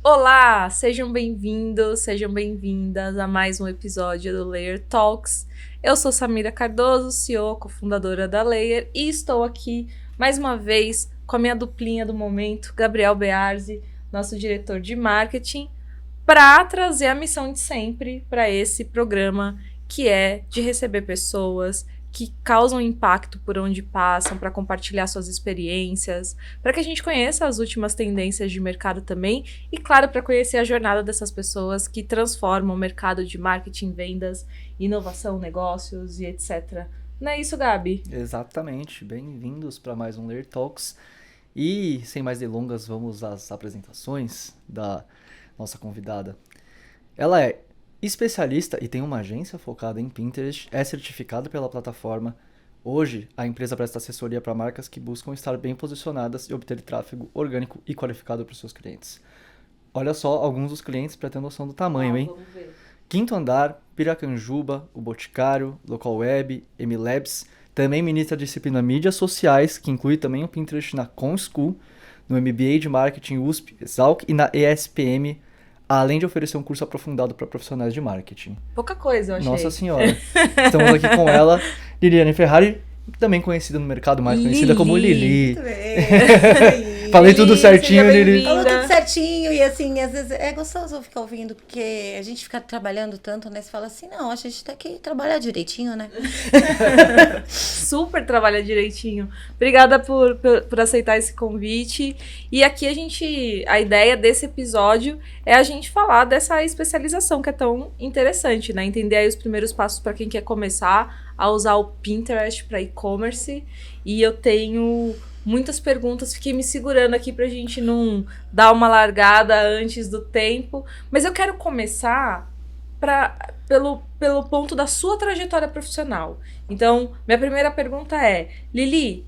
Olá, sejam bem-vindos, sejam bem-vindas a mais um episódio do Layer Talks. Eu sou Samira Cardoso, CEO, cofundadora da Layer, e estou aqui mais uma vez com a minha duplinha do momento, Gabriel Bearzi, nosso diretor de marketing, para trazer a missão de sempre para esse programa, que é de receber pessoas que causam impacto por onde passam, para compartilhar suas experiências, para que a gente conheça as últimas tendências de mercado também e, claro, para conhecer a jornada dessas pessoas que transformam o mercado de marketing, vendas, inovação, negócios e etc. Não é isso, Gabi? Exatamente, bem-vindos para mais um Layer Talks. E, sem mais delongas, vamos às apresentações da nossa convidada. Ela é especialista e tem uma agência focada em Pinterest, é certificada pela plataforma. Hoje, a empresa presta assessoria para marcas que buscam estar bem posicionadas e obter tráfego orgânico e qualificado para os seus clientes. Olha só alguns dos clientes para ter noção do tamanho, hein? Vamos ver. Quinto Andar, Piracanjuba, O Boticário, Local Web, MLabs, também ministra a disciplina Mídias Sociais, que inclui também o Pinterest na ComSchool, no MBA de Marketing USP, Exalc e na ESPM, além de oferecer um curso aprofundado para profissionais de marketing. Pouca coisa, eu achei. Nossa Senhora! Estamos aqui com ela, Liliane Ferrari, também conhecida no mercado, mais conhecida como Lili. Muito bem. Falei tudo certinho, seja Lili. bem-vinda. Falou tudo certinho e assim, às vezes é gostoso ficar ouvindo, porque a gente fica trabalhando tanto, né? Você fala assim, não, a gente tem que trabalhar direitinho, né? Super trabalha direitinho. Obrigada por aceitar esse convite. E aqui a ideia desse episódio é a gente falar dessa especialização que é tão interessante, né? Entender aí os primeiros passos para quem quer começar a usar o Pinterest para e-commerce. E eu tenho muitas perguntas, fiquei me segurando aqui pra gente não dar uma largada antes do tempo. Mas eu quero começar pelo ponto da sua trajetória profissional. Então, minha primeira pergunta é, Lili,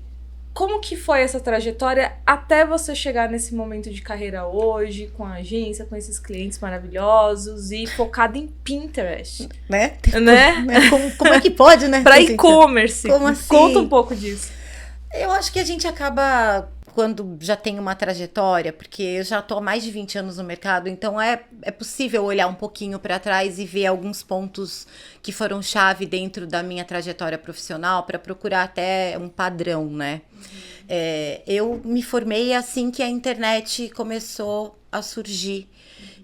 como que foi essa trajetória até você chegar nesse momento de carreira hoje, com a agência, com esses clientes maravilhosos e focado em Pinterest? Né? Né? Como é que pode, né? Para e-commerce. Como assim? Conta um pouco disso. Eu acho que a gente acaba, quando já tem uma trajetória, porque eu já tô há mais de 20 anos no mercado, então é possível olhar um pouquinho para trás e ver alguns pontos que foram chave dentro da minha trajetória profissional para procurar até um padrão, né? Eu me formei assim que a internet começou a surgir.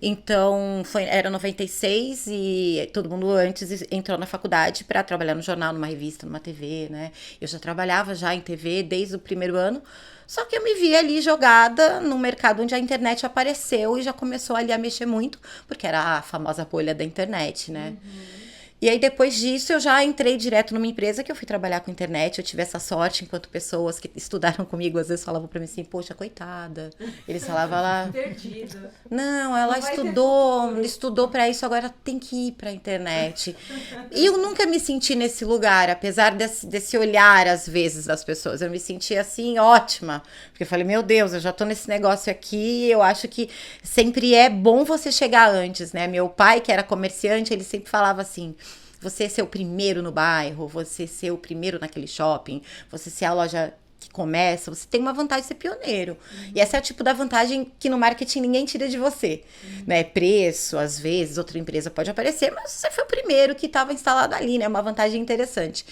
Então, era 96 e todo mundo antes entrou na faculdade para trabalhar no jornal, numa revista, numa TV, né? Eu já trabalhava já em TV desde o primeiro ano, só que eu me vi ali jogada no mercado onde a internet apareceu e já começou ali a mexer muito, porque era a famosa bolha da internet, né? E aí, depois disso, eu já entrei direto numa empresa que eu fui trabalhar com internet. Eu tive essa sorte, enquanto pessoas que estudaram comigo, às vezes falavam pra mim assim, poxa, coitada. Eles falavam lá... Perdida. Não, ela estudou pra isso, agora tem que ir pra internet. E eu nunca me senti nesse lugar, apesar desse olhar, às vezes, das pessoas. Eu me senti, assim, ótima. Porque eu falei, meu Deus, eu já tô nesse negócio aqui, eu acho que sempre é bom você chegar antes, né? Meu pai, que era comerciante, ele sempre falava assim... Você ser o primeiro no bairro, você ser o primeiro naquele shopping, você ser a loja que começa, você tem uma vantagem de ser pioneiro. E essa é o tipo da vantagem que no marketing ninguém tira de você. Né? Preço, às vezes, outra empresa pode aparecer, mas você foi o primeiro que estava instalado ali, né? Uma vantagem interessante.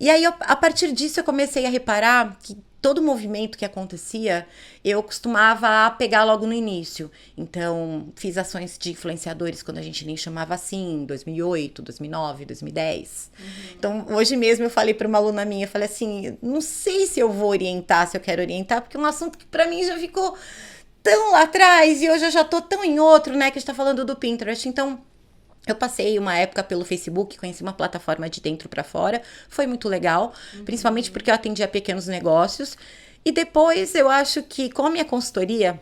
E aí, a partir disso, eu comecei a reparar que todo movimento que acontecia, eu costumava pegar logo no início. Então, fiz ações de influenciadores quando a gente nem chamava assim, 2008, 2009, 2010. Então, hoje mesmo eu falei para uma aluna minha, eu falei assim, não sei se eu vou orientar, se eu quero orientar, porque é um assunto que para mim já ficou tão lá atrás e hoje eu já tô tão em outro, né, que a gente tá falando do Pinterest. Então, eu passei uma época pelo Facebook, conheci uma plataforma de dentro para fora, foi muito legal, principalmente porque eu atendia pequenos negócios. E depois eu acho que com a minha consultoria,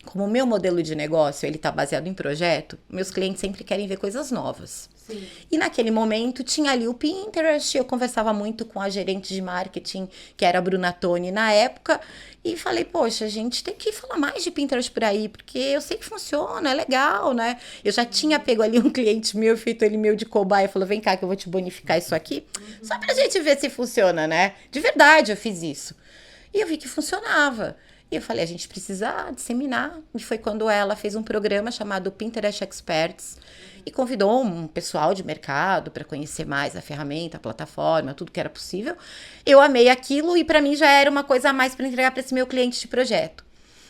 como o meu modelo de negócio, ele tá baseado em projeto, meus clientes sempre querem ver coisas novas. Sim. E naquele momento tinha ali o Pinterest, eu conversava muito com a gerente de marketing, que era a Bruna Toni na época, e falei, poxa, a gente tem que falar mais de Pinterest por aí, porque eu sei que funciona, é legal, né? Eu já tinha pego ali um cliente meu, feito ele meu de cobaia, falou, vem cá que eu vou te bonificar isso aqui, só pra gente ver se funciona, né? De verdade eu fiz isso. E eu vi que funcionava. E eu falei, a gente precisa disseminar. E foi quando ela fez um programa chamado Pinterest Experts e convidou um pessoal de mercado para conhecer mais a ferramenta, a plataforma, tudo que era possível. Eu amei aquilo e para mim já era uma coisa a mais para entregar para esse meu cliente de projeto.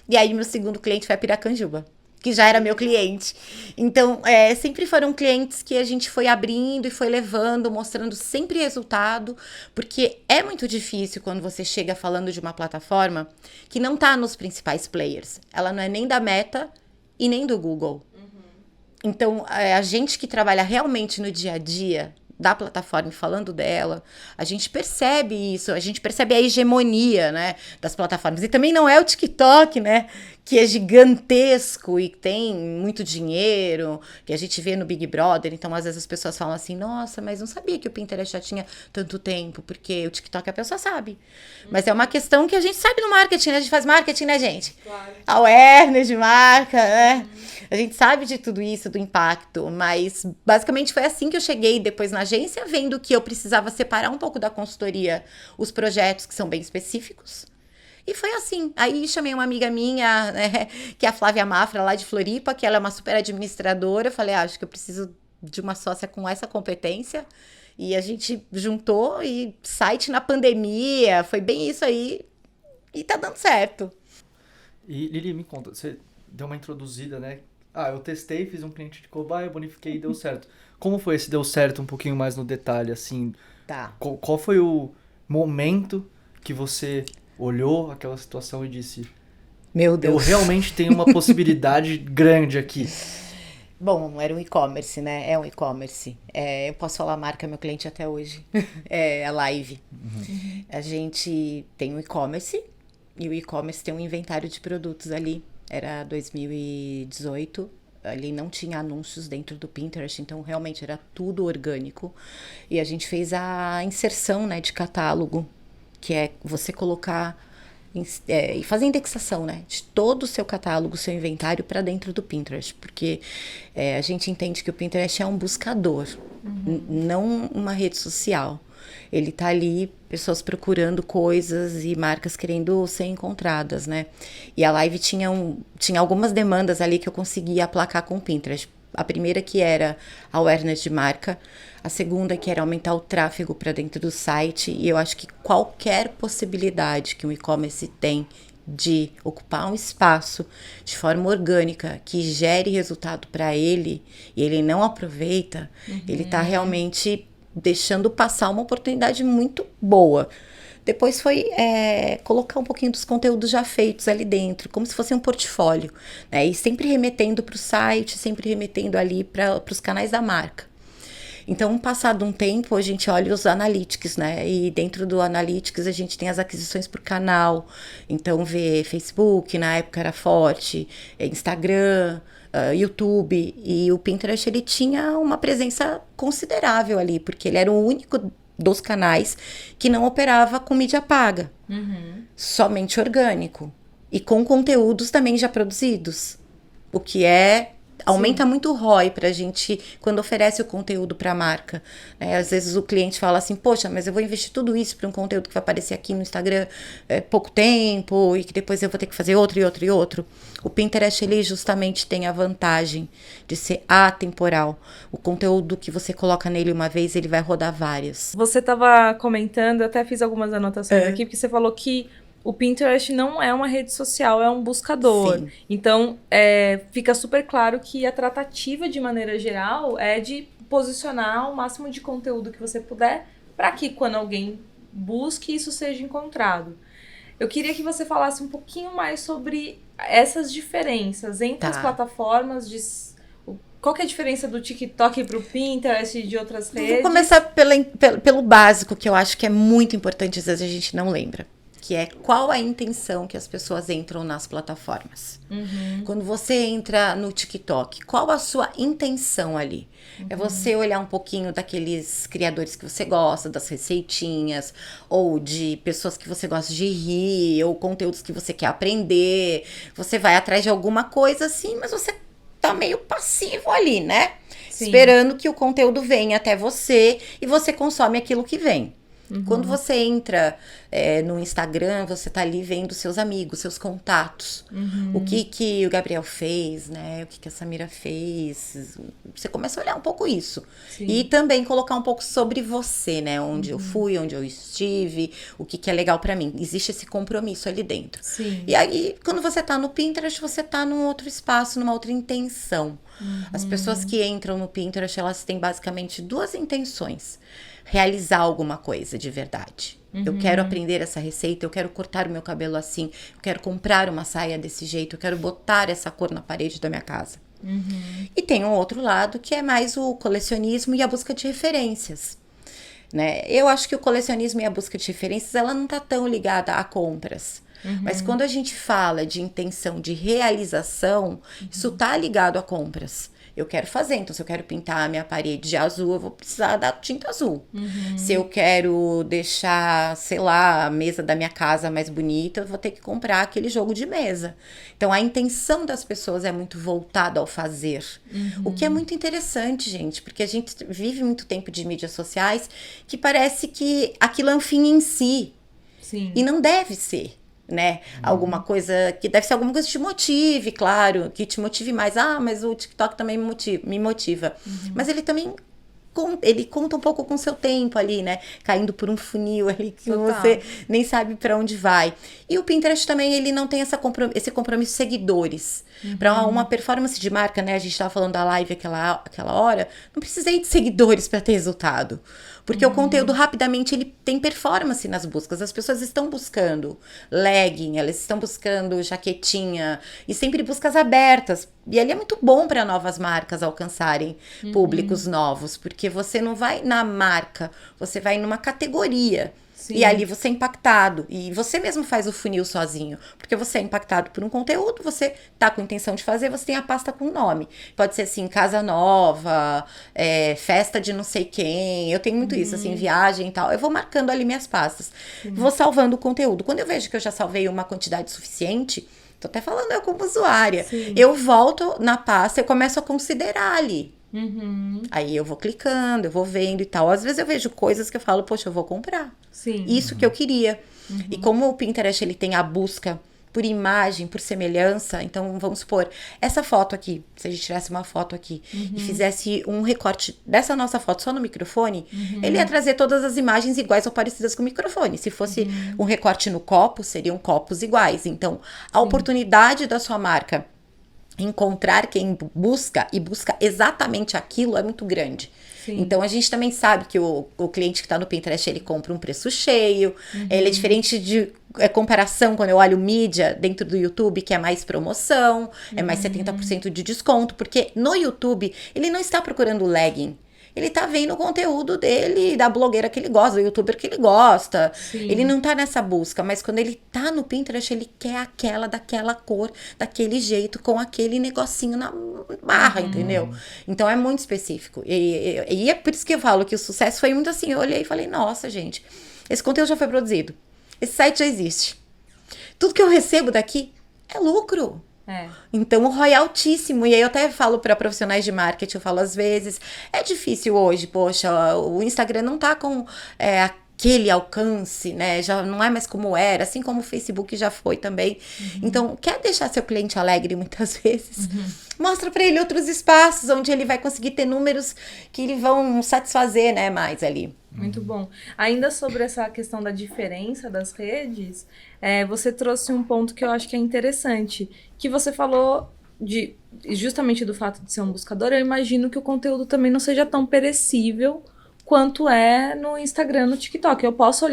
E aí meu segundo cliente foi a Piracanjuba, que já era meu cliente. Então, sempre foram clientes que a gente foi abrindo e foi levando, mostrando sempre resultado, porque é muito difícil quando você chega falando de uma plataforma que não está nos principais players. Ela não é nem da Meta e nem do Google. Então, a gente que trabalha realmente no dia a dia da plataforma e falando dela, a gente percebe isso, a gente percebe a hegemonia, né, das plataformas. E também não é o TikTok, né, que é gigantesco e tem muito dinheiro, que a gente vê no Big Brother. Então, às vezes as pessoas falam assim, nossa, mas não sabia que o Pinterest já tinha tanto tempo, porque o TikTok a pessoa sabe. Mas é uma questão que a gente sabe no marketing, né? A gente faz marketing, né, gente? Claro. Awareness de marca, né? A gente sabe de tudo isso, do impacto, mas basicamente foi assim que eu cheguei depois na agência, vendo que eu precisava separar um pouco da consultoria os projetos que são bem específicos. E foi assim. Aí chamei uma amiga minha, né, que é a Flávia Mafra, lá de Floripa, que ela é uma super administradora. Eu falei, acho que eu preciso de uma sócia com essa competência. E a gente juntou e site na pandemia, foi bem isso aí. E tá dando certo. E Lili, me conta, você deu uma introduzida, né? Eu testei, fiz um cliente de cobaia, bonifiquei e deu certo. Como foi esse deu certo um pouquinho mais no detalhe, assim? Tá. Qual foi o momento que você olhou aquela situação e disse, Meu Deus. eu realmente tenho uma possibilidade grande aqui? Bom, era um e-commerce, né? É um e-commerce. Eu posso falar a marca, meu cliente até hoje. É a Live. A gente tem um e-commerce e o e-commerce tem um inventário de produtos ali. Era 2018, ali não tinha anúncios dentro do Pinterest, então realmente era tudo orgânico. E a gente fez a inserção, né, de catálogo, que é você colocar e fazer indexação, né, de todo o seu catálogo, seu inventário para dentro do Pinterest, porque a gente entende que o Pinterest é um buscador, não uma rede social. Ele tá ali, pessoas procurando coisas e marcas querendo ser encontradas, né? E a Live tinha algumas demandas ali que eu conseguia aplacar com o Pinterest. A primeira que era awareness de marca, a segunda que era aumentar o tráfego para dentro do site, e eu acho que qualquer possibilidade que um e-commerce tem de ocupar um espaço de forma orgânica que gere resultado para ele, e ele não aproveita, ele tá realmente deixando passar uma oportunidade muito boa. Depois foi colocar um pouquinho dos conteúdos já feitos ali dentro, como se fosse um portfólio, né? E sempre remetendo para o site, sempre remetendo ali para os canais da marca. Então, passado um tempo, a gente olha os analytics, né? E dentro do analytics a gente tem as aquisições por canal. Então, vê Facebook, na época era forte, Instagram, YouTube, e o Pinterest ele tinha uma presença considerável ali, porque ele era o único dos canais que não operava com mídia paga, somente orgânico, e com conteúdos também já produzidos, o que aumenta muito o ROI pra gente quando oferece o conteúdo pra marca, né? Às vezes o cliente fala assim, poxa, mas eu vou investir tudo isso pra um conteúdo que vai aparecer aqui no Instagram pouco tempo, e que depois eu vou ter que fazer outro e outro e outro. O Pinterest, ele justamente tem a vantagem de ser atemporal. O conteúdo que você coloca nele uma vez, ele vai rodar várias. Você estava comentando, eu até fiz algumas anotações aqui, porque você falou que o Pinterest não é uma rede social, é um buscador. Sim. Então, fica super claro que a tratativa, de maneira geral, é de posicionar o máximo de conteúdo que você puder para que, quando alguém busque, isso seja encontrado. Eu queria que você falasse um pouquinho mais sobre essas diferenças entre as plataformas Qual que é a diferença do TikTok para o Pinterest e de outras redes? Vou começar pelo básico, que eu acho que é muito importante, às vezes a gente não lembra. Que é qual a intenção que as pessoas entram nas plataformas. Quando você entra no TikTok, qual a sua intenção ali? É você olhar um pouquinho daqueles criadores que você gosta, das receitinhas, ou de pessoas que você gosta de rir, ou conteúdos que você quer aprender. Você vai atrás de alguma coisa assim, mas você tá meio passivo ali, né? Sim. Esperando que o conteúdo venha até você e você consome aquilo que vem. Quando você entra no Instagram, você tá ali vendo seus amigos, seus contatos. O que o Gabriel fez, né? O que a Samira fez. Você começa a olhar um pouco isso. Sim. E também colocar um pouco sobre você, né? Onde eu fui, onde eu estive, o que é legal pra mim. Existe esse compromisso ali dentro. Sim. E aí, quando você tá no Pinterest, você tá num outro espaço, numa outra intenção. As pessoas que entram no Pinterest, elas têm basicamente 2 intenções. Realizar alguma coisa de verdade. Eu quero aprender essa receita, eu quero cortar o meu cabelo assim, eu quero comprar uma saia desse jeito, eu quero botar essa cor na parede da minha casa. E tem um outro lado que é mais o colecionismo e a busca de referências. Né? Eu acho que o colecionismo e a busca de referências, ela não tá tão ligada a compras. Mas quando a gente fala de intenção de realização, isso tá ligado a compras. Eu quero fazer, então se eu quero pintar a minha parede de azul, eu vou precisar da tinta azul. Se eu quero deixar, sei lá, a mesa da minha casa mais bonita, eu vou ter que comprar aquele jogo de mesa. Então a intenção das pessoas é muito voltada ao fazer. O que é muito interessante, gente, porque a gente vive muito tempo de mídias sociais que parece que aquilo é um fim em si. Sim. E não deve ser. Né? Alguma coisa que deve ser alguma coisa que te motive, claro, que te motive mais. Mas o TikTok também me motiva. Mas ele também ele conta um pouco com o seu tempo ali, né? Caindo por um funil ali que você nem sabe para onde vai. E o Pinterest também, ele não tem esse compromisso de seguidores. Para uma performance de marca, né? A gente tava falando da live aquela hora, não precisei de seguidores para ter resultado. Porque o conteúdo, rapidamente, ele tem performance nas buscas. As pessoas estão buscando legging, elas estão buscando jaquetinha. E sempre buscas abertas. E ali é muito bom para novas marcas alcançarem públicos novos. Porque você não vai na marca, você vai numa categoria. Sim. E ali você é impactado. E você mesmo faz o funil sozinho. Porque você é impactado por um conteúdo, você tá com intenção de fazer, você tem a pasta com nome. Pode ser assim, casa nova, festa de não sei quem. Eu tenho muito isso, assim, viagem e tal. Eu vou marcando ali minhas pastas. Vou salvando o conteúdo. Quando eu vejo que eu já salvei uma quantidade suficiente, tô até falando eu como usuária, eu volto na pasta e começo a considerar ali. Aí eu vou clicando, eu vou vendo e tal. Às vezes eu vejo coisas que eu falo, poxa, eu vou comprar. Sim. Isso que eu queria. E como o Pinterest, ele tem a busca por imagem, por semelhança, então vamos supor, essa foto aqui, se a gente tirasse uma foto aqui e fizesse um recorte dessa nossa foto só no microfone, ele ia trazer todas as imagens iguais ou parecidas com o microfone. Se fosse um recorte no copo, seriam copos iguais. Então, a oportunidade da sua marca encontrar quem busca e busca exatamente aquilo é muito grande. Sim. Então a gente também sabe que o cliente que está no Pinterest, ele compra um preço cheio, ele é diferente de comparação quando eu olho mídia dentro do YouTube, que é mais promoção, é mais 70% de desconto, porque no YouTube ele não está procurando legging. Ele tá vendo o conteúdo dele, da blogueira que ele gosta, do youtuber que ele gosta. Sim. Ele não tá nessa busca, mas quando ele tá no Pinterest, ele quer daquela cor, daquele jeito, com aquele negocinho na barra, entendeu? Então é muito específico. E é por isso que eu falo que o sucesso foi muito assim. Eu olhei e falei, nossa, gente, esse conteúdo já foi produzido. Esse site já existe. Tudo que eu recebo daqui é lucro. Então o ROI é altíssimo. E aí eu até falo para profissionais de marketing, eu falo às vezes, é difícil hoje, poxa, o Instagram não tá com aquele alcance, né? Já não é mais como era, assim como o Facebook já foi também. Então, quer deixar seu cliente alegre muitas vezes? Mostra para ele outros espaços onde ele vai conseguir ter números que vão satisfazer, né, mais ali. Muito bom. Ainda sobre essa questão da diferença das redes, você trouxe um ponto que eu acho que é interessante, que você falou justamente do fato de ser um buscador. Eu imagino que o conteúdo também não seja tão perecível quanto é no Instagram, no TikTok. Eu posso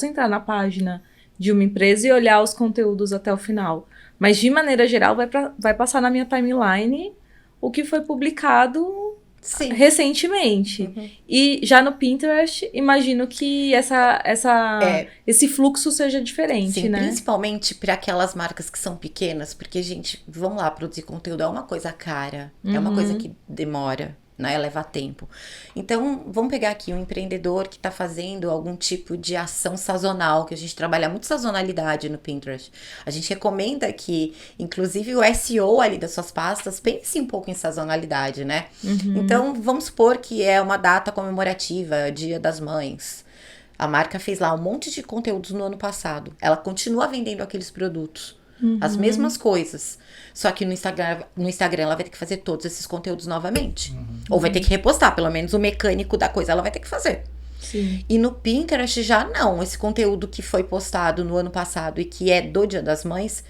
entrar na página de uma empresa e olhar os conteúdos até o final, mas de maneira geral vai passar na minha timeline o que foi publicado recentemente. E já no Pinterest, imagino que esse fluxo seja diferente, sim, né? Principalmente para aquelas marcas que são pequenas, porque, gente, vamos lá, produzir conteúdo é uma coisa cara, é uma coisa que demora, né? Leva tempo. Então, vamos pegar aqui um empreendedor que está fazendo algum tipo de ação sazonal, que a gente trabalha muito sazonalidade no Pinterest. A gente recomenda que, inclusive, o SEO ali das suas pastas pense um pouco em sazonalidade, né? Então, vamos supor que é uma data comemorativa, Dia das Mães. A marca fez lá um monte de conteúdos no ano passado. Ela continua vendendo aqueles produtos. As mesmas coisas. Só que no Instagram ela vai ter que fazer todos esses conteúdos novamente. Ou vai ter que repostar, pelo menos o mecânico da coisa ela vai ter que fazer. Sim. E no Pinterest já não. Esse conteúdo que foi postado no ano passado e que é do Dia das Mães,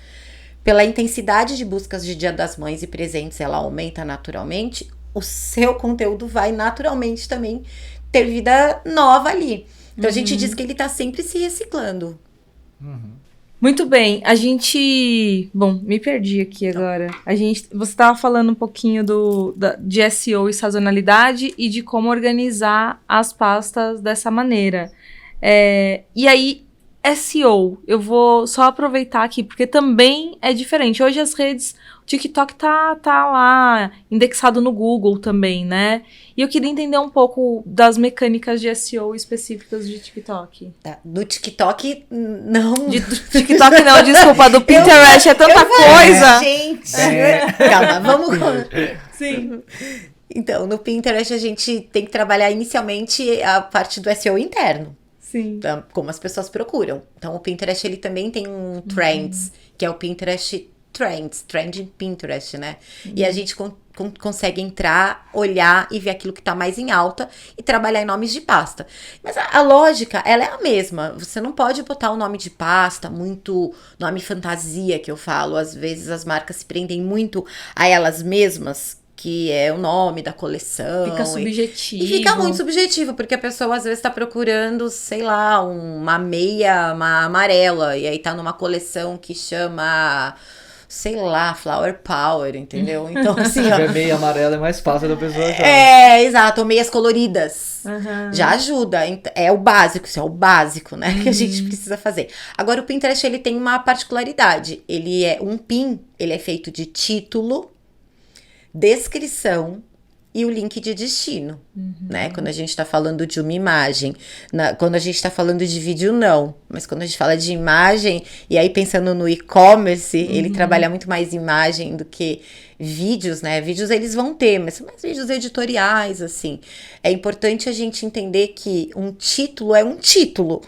pela intensidade de buscas de Dia das Mães e presentes, ela aumenta naturalmente, o seu conteúdo vai naturalmente também ter vida nova ali. Então a gente diz que ele tá sempre se reciclando. Muito bem, a gente... Bom, me perdi aqui agora. Você estava falando um pouquinho de SEO e sazonalidade e de como organizar as pastas dessa maneira. E aí, SEO, eu vou só aproveitar aqui, porque também é diferente. Hoje as redes, o TikTok tá lá, indexado no Google também, né? E eu queria entender um pouco das mecânicas de SEO específicas de TikTok. Do TikTok, não. Do TikTok não, desculpa, do Pinterest é tanta coisa. Gente, calma, vamos... Sim. Então, no Pinterest a gente tem que trabalhar inicialmente a parte do SEO interno. Sim. Como as pessoas procuram. Então, o Pinterest, ele também tem um Trends, que é o Pinterest Trends, Trending Pinterest, né? E a gente consegue entrar, olhar e ver aquilo que tá mais em alta e trabalhar em nomes de pasta. Mas a lógica, ela é a mesma. Você não pode botar um nome de pasta, muito nome fantasia, que eu falo. Às vezes as marcas se prendem muito a elas mesmas, que é o nome da coleção. Fica subjetivo. E fica muito subjetivo, porque a pessoa às vezes tá procurando, sei lá, uma meia amarela, e aí tá numa coleção que chama, sei lá, Flower Power, entendeu? Então, assim, Se ó. tiver meia amarela é mais fácil da pessoa achar. Exato, ou meias coloridas. Já ajuda. É o básico, isso é o básico, né? Que a gente precisa fazer. Agora, o Pinterest, ele tem uma particularidade. Ele é um pin, ele é feito de título, descrição e o link de destino, né? Quando a gente tá falando de uma imagem, quando a gente tá falando de vídeo, não. Mas quando a gente fala de imagem, e aí pensando no e-commerce, ele trabalha muito mais imagem do que vídeos, né? Vídeos eles vão ter, mas são mais vídeos editoriais, assim. É importante a gente entender que um título é um título.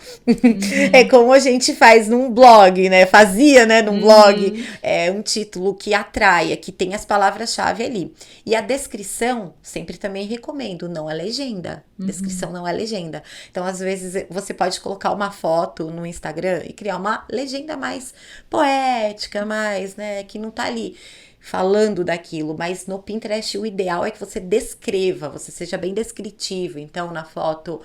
É como a gente faz num blog, né? Fazia, né? Num blog. É um título que atraia, que tem as palavras-chave ali. E a descrição, sempre também recomendo, não é legenda. Descrição não é legenda. Então, às vezes, você pode colocar uma foto no Instagram e criar uma legenda mais poética, mais, né? Que não tá ali falando daquilo, mas no Pinterest o ideal é que você descreva, você seja bem descritivo. Então, na foto,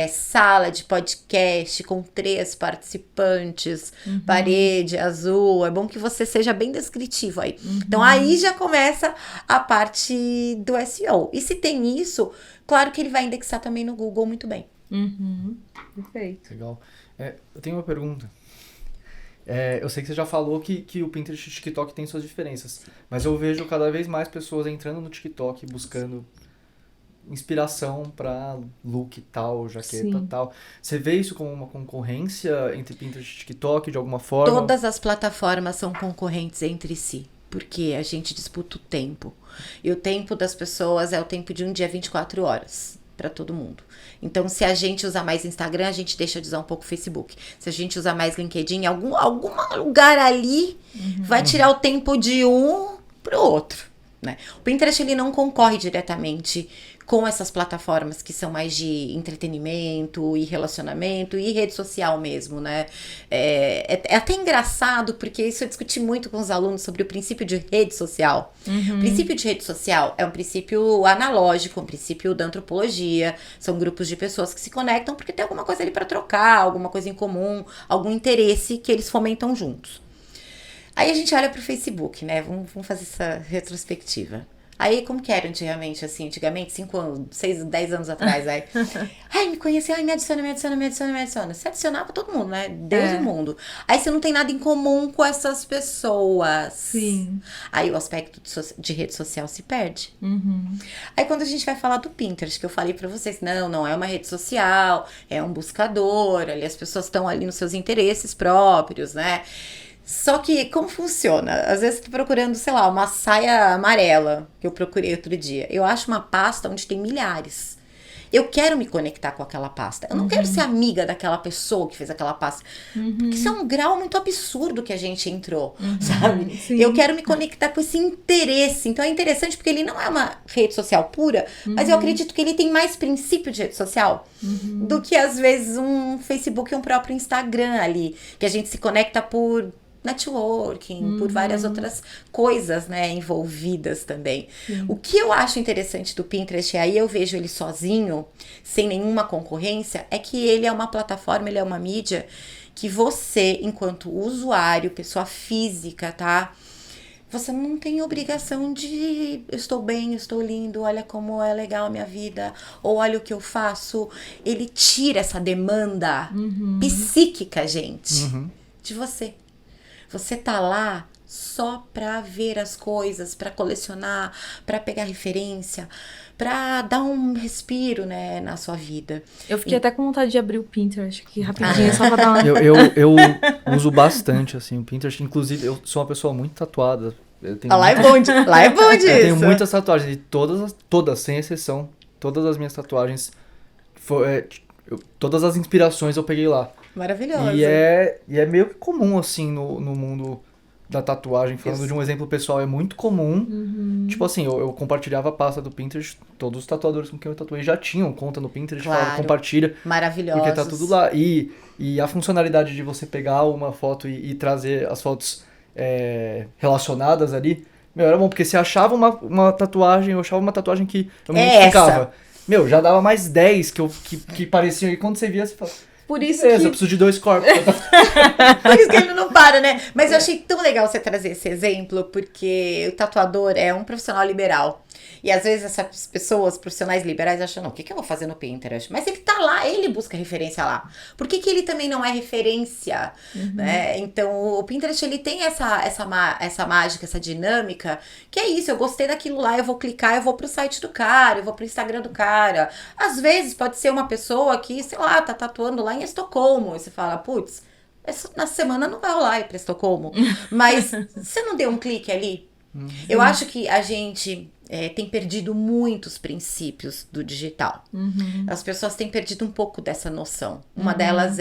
sala de podcast com 3 participantes, parede azul, é bom que você seja bem descritivo aí. Então, aí já começa a parte do SEO. E se tem isso, claro que ele vai indexar também no Google muito bem. Perfeito. Legal. Eu tenho uma pergunta. Eu sei que você já falou que o Pinterest e o TikTok tem suas diferenças, mas eu vejo cada vez mais pessoas entrando no TikTok buscando inspiração para look tal, jaqueta tal. Você vê isso como uma concorrência entre Pinterest e TikTok de alguma forma? Todas as plataformas são concorrentes entre si, porque a gente disputa o tempo. E o tempo das pessoas é o tempo de um dia 24 horas. Para todo mundo. Então, se a gente usar mais Instagram, a gente deixa de usar um pouco o Facebook. Se a gente usar mais LinkedIn, algum lugar ali vai tirar o tempo de um pro outro, né? O Pinterest, ele não concorre diretamente com essas plataformas que são mais de entretenimento e relacionamento e rede social mesmo, né? É até engraçado, porque isso eu discuti muito com os alunos sobre o princípio de rede social. O princípio de rede social é um princípio analógico, um princípio da antropologia. São grupos de pessoas que se conectam porque tem alguma coisa ali para trocar, alguma coisa em comum, algum interesse que eles fomentam juntos. Aí a gente olha pro Facebook, né? Vamos fazer essa retrospectiva. Aí, como que era antigamente, assim? Antigamente, 5 anos, 6, 10 anos atrás, aí... Ai, me conheceu, ai, me adiciona. Você adicionava todo mundo, né? Deus e o mundo. Aí você não tem nada em comum com essas pessoas. Sim. Aí o aspecto de rede social se perde. Aí quando a gente vai falar do Pinterest, que eu falei pra vocês, não é uma rede social, é um buscador, ali as pessoas estão ali nos seus interesses próprios, né? Só que, como funciona? Às vezes eu tô procurando, sei lá, uma saia amarela, que eu procurei outro dia. Eu acho uma pasta onde tem milhares. eu quero me conectar com aquela pasta. Eu não quero ser amiga daquela pessoa que fez aquela pasta. Porque isso é um grau muito absurdo que a gente entrou, sabe? Sim. Eu quero me conectar com esse interesse. Então é interessante porque ele não é uma rede social pura, mas eu acredito que ele tem mais princípio de rede social do que, às vezes, um Facebook e um próprio Instagram ali, que a gente se conecta por networking, por várias outras coisas, né, envolvidas também. O que eu acho interessante do Pinterest, e aí eu vejo ele sozinho, sem nenhuma concorrência, é que ele é uma plataforma, ele é uma mídia que você, enquanto usuário, pessoa física, tá? Você não tem obrigação de eu estou bem, eu estou lindo, olha como é legal a minha vida, ou olha o que eu faço. Ele tira essa demanda psíquica, gente, de você. Você tá lá só pra ver as coisas, pra colecionar, pra pegar referência, pra dar um respiro, né, na sua vida. Eu fiquei até com vontade de abrir o Pinterest aqui rapidinho, só pra dar uma... Eu uso bastante, assim, o Pinterest. Inclusive, eu sou uma pessoa muito tatuada. Eu tenho Lá é bom disso. Eu tenho muitas tatuagens, e todas, sem exceção, todas as minhas tatuagens, todas as inspirações eu peguei lá. Maravilhoso. E é meio que comum, assim, no mundo da tatuagem. Falando de um exemplo pessoal, é muito comum. Tipo assim, eu compartilhava a pasta do Pinterest, todos os tatuadores com quem eu tatuei já tinham conta no Pinterest, falavam, compartilha. Maravilhosos. Porque tá tudo lá. E a funcionalidade de você pegar uma foto e trazer as fotos relacionadas ali, meu, era bom, porque você achava uma tatuagem, eu achava uma tatuagem que eu me identificava. Meu, já dava mais 10 que pareciam, e quando você via, você falava... Por isso eu preciso de 2 corpos. Por isso que ele não para, né? Mas eu achei tão legal você trazer esse exemplo, porque o tatuador é um profissional liberal. E às vezes essas pessoas, profissionais liberais, acham, não, o que eu vou fazer no Pinterest? Mas ele tá lá, ele busca referência lá. Por que ele também não é referência? Né? Então, o Pinterest, ele tem essa mágica, essa dinâmica, que é isso, eu gostei daquilo lá, eu vou clicar, eu vou pro site do cara, eu vou pro Instagram do cara. Às vezes, pode ser uma pessoa que, sei lá, tá tatuando lá em Estocolmo, e você fala, putz, na semana não vai rolar ir pra Estocolmo. Mas você não deu um clique ali? Eu acho que a gente tem perdido muitos princípios do digital. As pessoas têm perdido um pouco dessa noção. Uma delas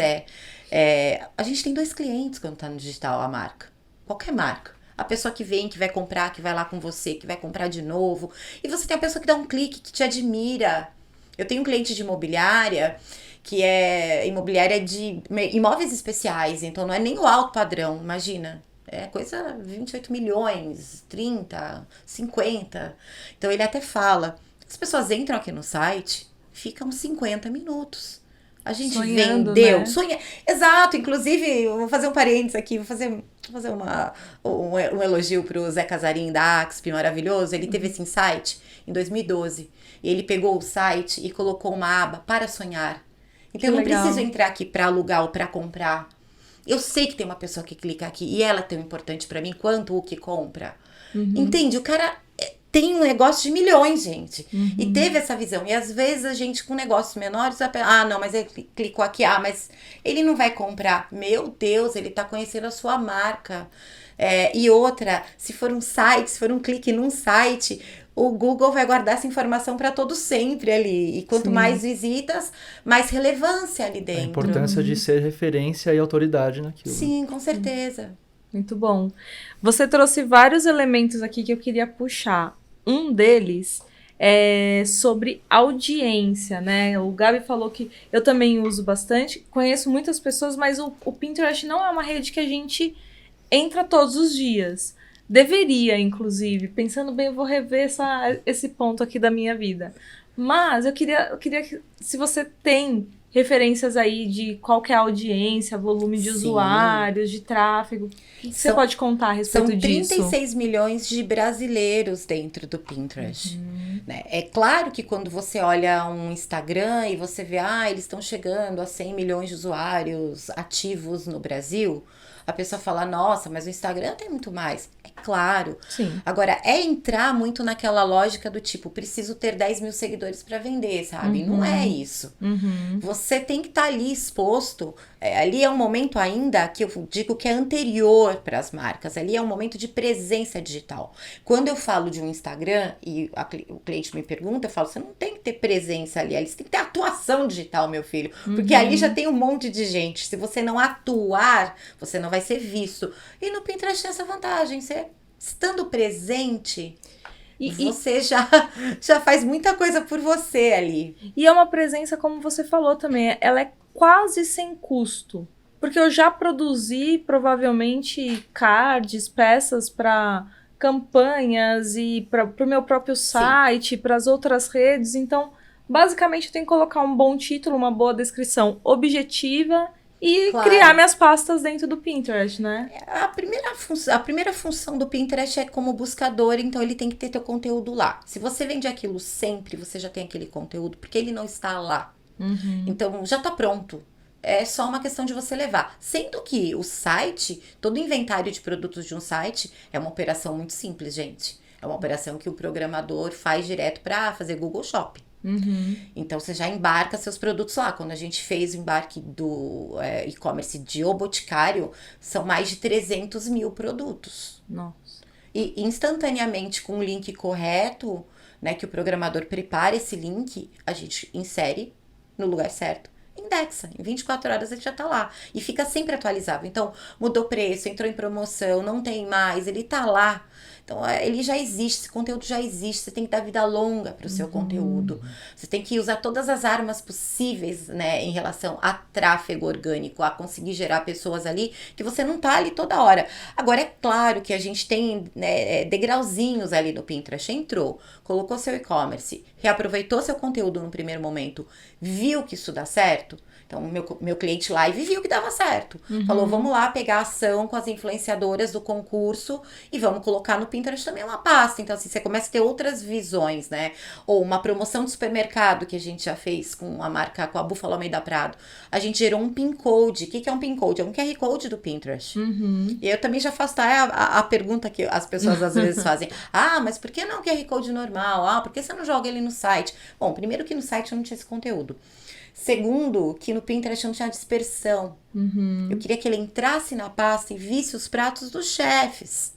a gente tem 2 clientes quando tá no digital, a marca. Qualquer marca. A pessoa que vem, que vai comprar, que vai lá com você, que vai comprar de novo. E você tem a pessoa que dá um clique, que te admira. Eu tenho um cliente de imobiliária, que é imobiliária de imóveis especiais. Então não é nem o alto padrão, imagina. É coisa 28 milhões, 30, 50. Então ele até fala, as pessoas entram aqui no site, ficam 50 minutos. A gente Sonhando, vendeu, né? Exato, inclusive, eu vou fazer um parênteses aqui, vou fazer um elogio pro Zé Casarim da Axp, maravilhoso. Ele teve esse insight em 2012. E ele pegou o site e colocou uma aba para sonhar. Então eu não preciso entrar aqui para alugar ou para comprar. Eu sei que tem uma pessoa que clica aqui e ela é tão importante pra mim quanto o que compra. Entende? O cara tem um negócio de milhões, gente. E teve essa visão. E às vezes a gente com negócios menores, não, mas ele clicou aqui, mas ele não vai comprar. Meu Deus, ele tá conhecendo a sua marca. E outra, se for um site, se for um clique num site, o Google vai guardar essa informação para todo sempre ali. E quanto mais visitas, mais relevância ali dentro. A importância de ser referência e autoridade naquilo. Sim, com certeza. Muito bom. Você trouxe vários elementos aqui que eu queria puxar. Um deles é sobre audiência, né? O Gabi falou que eu também uso bastante. Conheço muitas pessoas, mas o Pinterest não é uma rede que a gente entra todos os dias. Deveria, inclusive. Pensando bem, eu vou rever esse ponto aqui da minha vida. Mas eu queria que, se você tem referências aí de qual que é a audiência, volume de usuários, de tráfego, o que você pode contar a respeito disso? São 36 milhões de brasileiros dentro do Pinterest. Né? É claro que quando você olha um Instagram e você vê, eles estão chegando a 100 milhões de usuários ativos no Brasil, a pessoa fala, nossa, mas o Instagram tem muito mais. É claro. Sim. Agora, é entrar muito naquela lógica do tipo, preciso ter 10 mil seguidores para vender, sabe? Não é isso. Você tem que estar ali exposto. Ali é um momento ainda que eu digo que é anterior para as marcas. Ali é um momento de presença digital. Quando eu falo de um Instagram e o cliente me pergunta, eu falo, você não tem que ter presença ali. Ali você tem que ter atuação digital, meu filho. Porque ali já tem um monte de gente. Se você não atuar, você não vai ser visto. E no Pinterest tem essa vantagem. Você estando presente, você já faz muita coisa por você ali. E é uma presença, como você falou também, ela é quase sem custo. Porque eu já produzi, provavelmente, cards, peças para campanhas e para o meu próprio site, para as outras redes. Então, basicamente, eu tenho que colocar um bom título, uma boa descrição objetiva e criar minhas pastas dentro do Pinterest, né? A primeira função do Pinterest é como buscador, então ele tem que ter teu conteúdo lá. Se você vende aquilo sempre, você já tem aquele conteúdo, porque ele não está lá. Então, já está pronto. É só uma questão de você levar. Sendo que o site, todo o inventário de produtos de um site é uma operação muito simples, gente. É uma operação que o programador faz direto para fazer Google Shopping. Então, você já embarca seus produtos lá. Quando a gente fez o embarque do e-commerce de O Boticário, são mais de 300 mil produtos. Nossa. E instantaneamente, com o link correto, né, que o programador prepara esse link, a gente insere no lugar certo. Indexa, em 24 horas ele já tá lá e fica sempre atualizável. Então, mudou preço, entrou em promoção, não tem mais, ele tá lá. Então, ele já existe, esse conteúdo já existe, você tem que dar vida longa para o seu conteúdo. Você tem que usar todas as armas possíveis, né, em relação a tráfego orgânico, a conseguir gerar pessoas ali, que você não tá ali toda hora. Agora, é claro que a gente tem, né, degrauzinhos ali no Pinterest. Entrou, colocou seu e-commerce, reaproveitou seu conteúdo no primeiro momento, viu que isso dá certo. Então, meu cliente live viu que dava certo. Falou, vamos lá pegar a ação com as influenciadoras do concurso e vamos colocar no Pinterest também uma pasta. Então, assim, você começa a ter outras visões, né? Ou uma promoção de supermercado que a gente já fez com a marca, com a Búfalo Almeida Prado. A gente gerou um PIN Code. O que é um PIN Code? É um QR Code do Pinterest. E eu também já faço a pergunta que as pessoas às vezes fazem. Ah, mas por que não QR Code normal? Ah, por que você não joga ele no site? Bom, primeiro que no site eu não tinha esse conteúdo. Segundo, que no Pinterest não tinha dispersão. Eu queria que ele entrasse na pasta e visse os pratos dos chefes.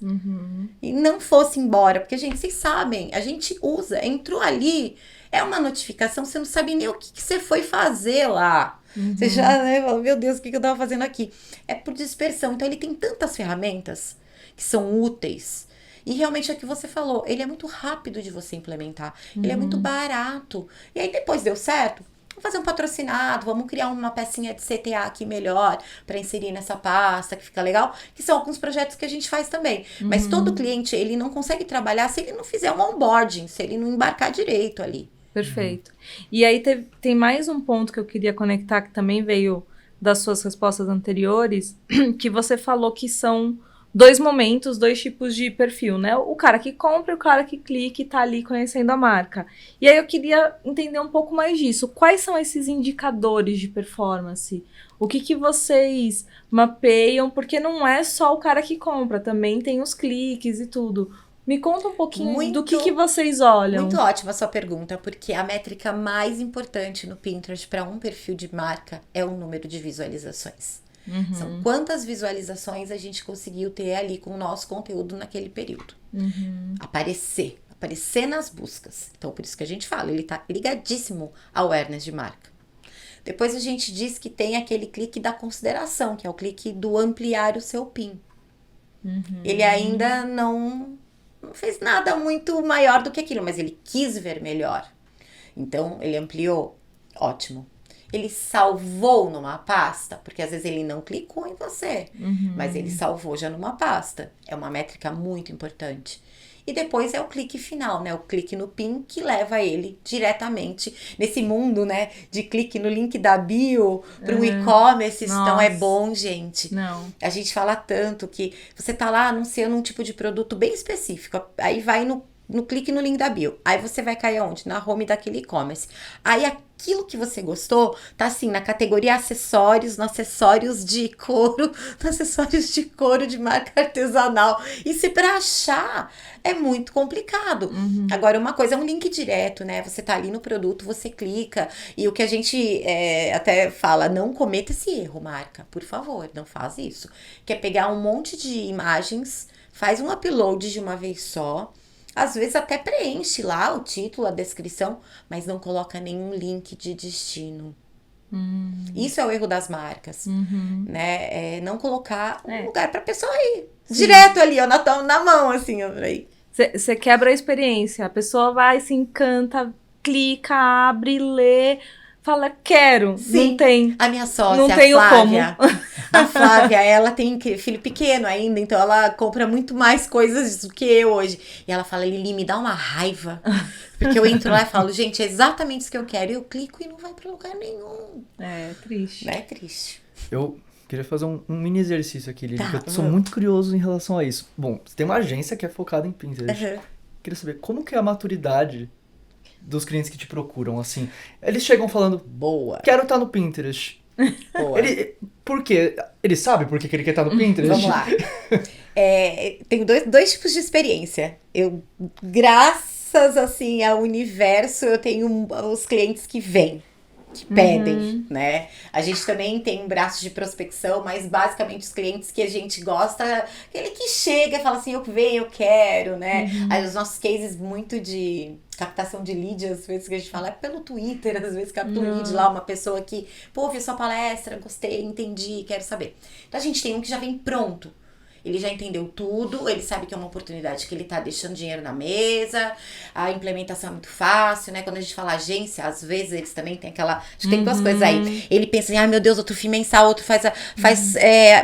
E não fosse embora. Porque, gente, vocês sabem, a gente usa, entrou ali, é uma notificação, você não sabe nem o que você foi fazer lá. Você já, né, fala, meu Deus, o que eu tava fazendo aqui? É por dispersão. Então, ele tem tantas ferramentas que são úteis. E realmente é o que você falou, ele é muito rápido de você implementar. Ele é muito barato. E aí, depois deu certo? Vamos fazer um patrocinado, vamos criar uma pecinha de CTA aqui melhor para inserir nessa pasta, que fica legal, que são alguns projetos que a gente faz também. Mas todo cliente, ele não consegue trabalhar se ele não fizer um onboarding, se ele não embarcar direito ali. Perfeito. E aí tem mais um ponto que eu queria conectar, que também veio das suas respostas anteriores, que você falou que são 2 momentos, 2 tipos de perfil, né? O cara que compra e o cara que clica e tá ali conhecendo a marca. E aí eu queria entender um pouco mais disso. Quais são esses indicadores de performance? O que vocês mapeiam? Porque não é só o cara que compra, também tem os cliques e tudo. Me conta um pouquinho do que vocês olham. Muito ótima a sua pergunta, porque a métrica mais importante no Pinterest para um perfil de marca é o número de visualizações. São quantas visualizações a gente conseguiu ter ali com o nosso conteúdo naquele período. Aparecer nas buscas. Então, por isso que a gente fala, ele tá ligadíssimo ao awareness de marca. Depois a gente diz que tem aquele clique da consideração, que é o clique do ampliar o seu PIN. Ele ainda não fez nada muito maior do que aquilo, mas ele quis ver melhor. Então, ele ampliou. Ótimo. Ele salvou numa pasta, porque às vezes ele não clicou em você, mas ele salvou já numa pasta. É uma métrica muito importante. E depois é o clique final, né? O clique no PIN que leva ele diretamente nesse mundo, né? De clique no link da bio para um e-commerce. Isso não é bom, gente. Não. A gente fala tanto que você tá lá anunciando um tipo de produto bem específico. Aí vai no clique no link da bio. Aí você vai cair onde? Na home daquele e-commerce. Aí aquilo que você gostou tá assim na categoria acessórios, no acessórios de couro, no acessórios de couro de marca artesanal. E se pra achar é muito complicado. Agora, uma coisa é um link direto, né? Você tá ali no produto, você clica. E o que a gente até fala, não cometa esse erro, marca. Por favor, não faz isso. Que é pegar um monte de imagens, faz um upload de uma vez só. Às vezes até preenche lá o título, a descrição, mas não coloca nenhum link de destino. Isso é o erro das marcas, né? Não colocar um lugar pra pessoa ir. Sim. Direto ali, ó, na mão, assim, ó, aí. Você quebra a experiência. A pessoa vai, se encanta, clica, abre, lê, fala, quero. Sim. Não tem. A minha sócia, não tenho a Flávia. Como. A Flávia, ela tem filho pequeno ainda, então ela compra muito mais coisas do que eu hoje. E ela fala, Lili, me dá uma raiva. Porque eu entro lá e falo, gente, é exatamente isso que eu quero. E eu clico e não vai pra lugar nenhum. É triste. É triste. Eu queria fazer um mini exercício aqui, Lili, porque eu sou muito curioso em relação a isso. Bom, você tem uma agência que é focada em Pinterest. Queria saber como que é a maturidade dos clientes que te procuram, assim. Eles chegam falando, boa, quero estar no Pinterest. Boa. Por quê? Ele sabe por que ele quer estar no Pinterest? Vamos lá. Tenho dois tipos de experiência. Graças, assim, ao universo, eu tenho os clientes que vêm, que pedem, né? A gente também tem um braço de prospecção, mas basicamente os clientes que a gente gosta, aquele que chega e fala assim, eu venho, eu quero, né? Aí os nossos cases muito de captação de lead, às vezes que a gente fala é pelo Twitter, às vezes capta um lead lá, uma pessoa que, pô, vi sua palestra, gostei, entendi, quero saber. Então a gente tem um que já vem pronto. Ele já entendeu tudo, ele sabe que é uma oportunidade que ele tá deixando dinheiro na mesa, a implementação é muito fácil, né? Quando a gente fala agência, às vezes eles também tem aquela... Acho que tem duas coisas aí. Ele pensa assim, ai meu Deus, outro FII mensal, outro faz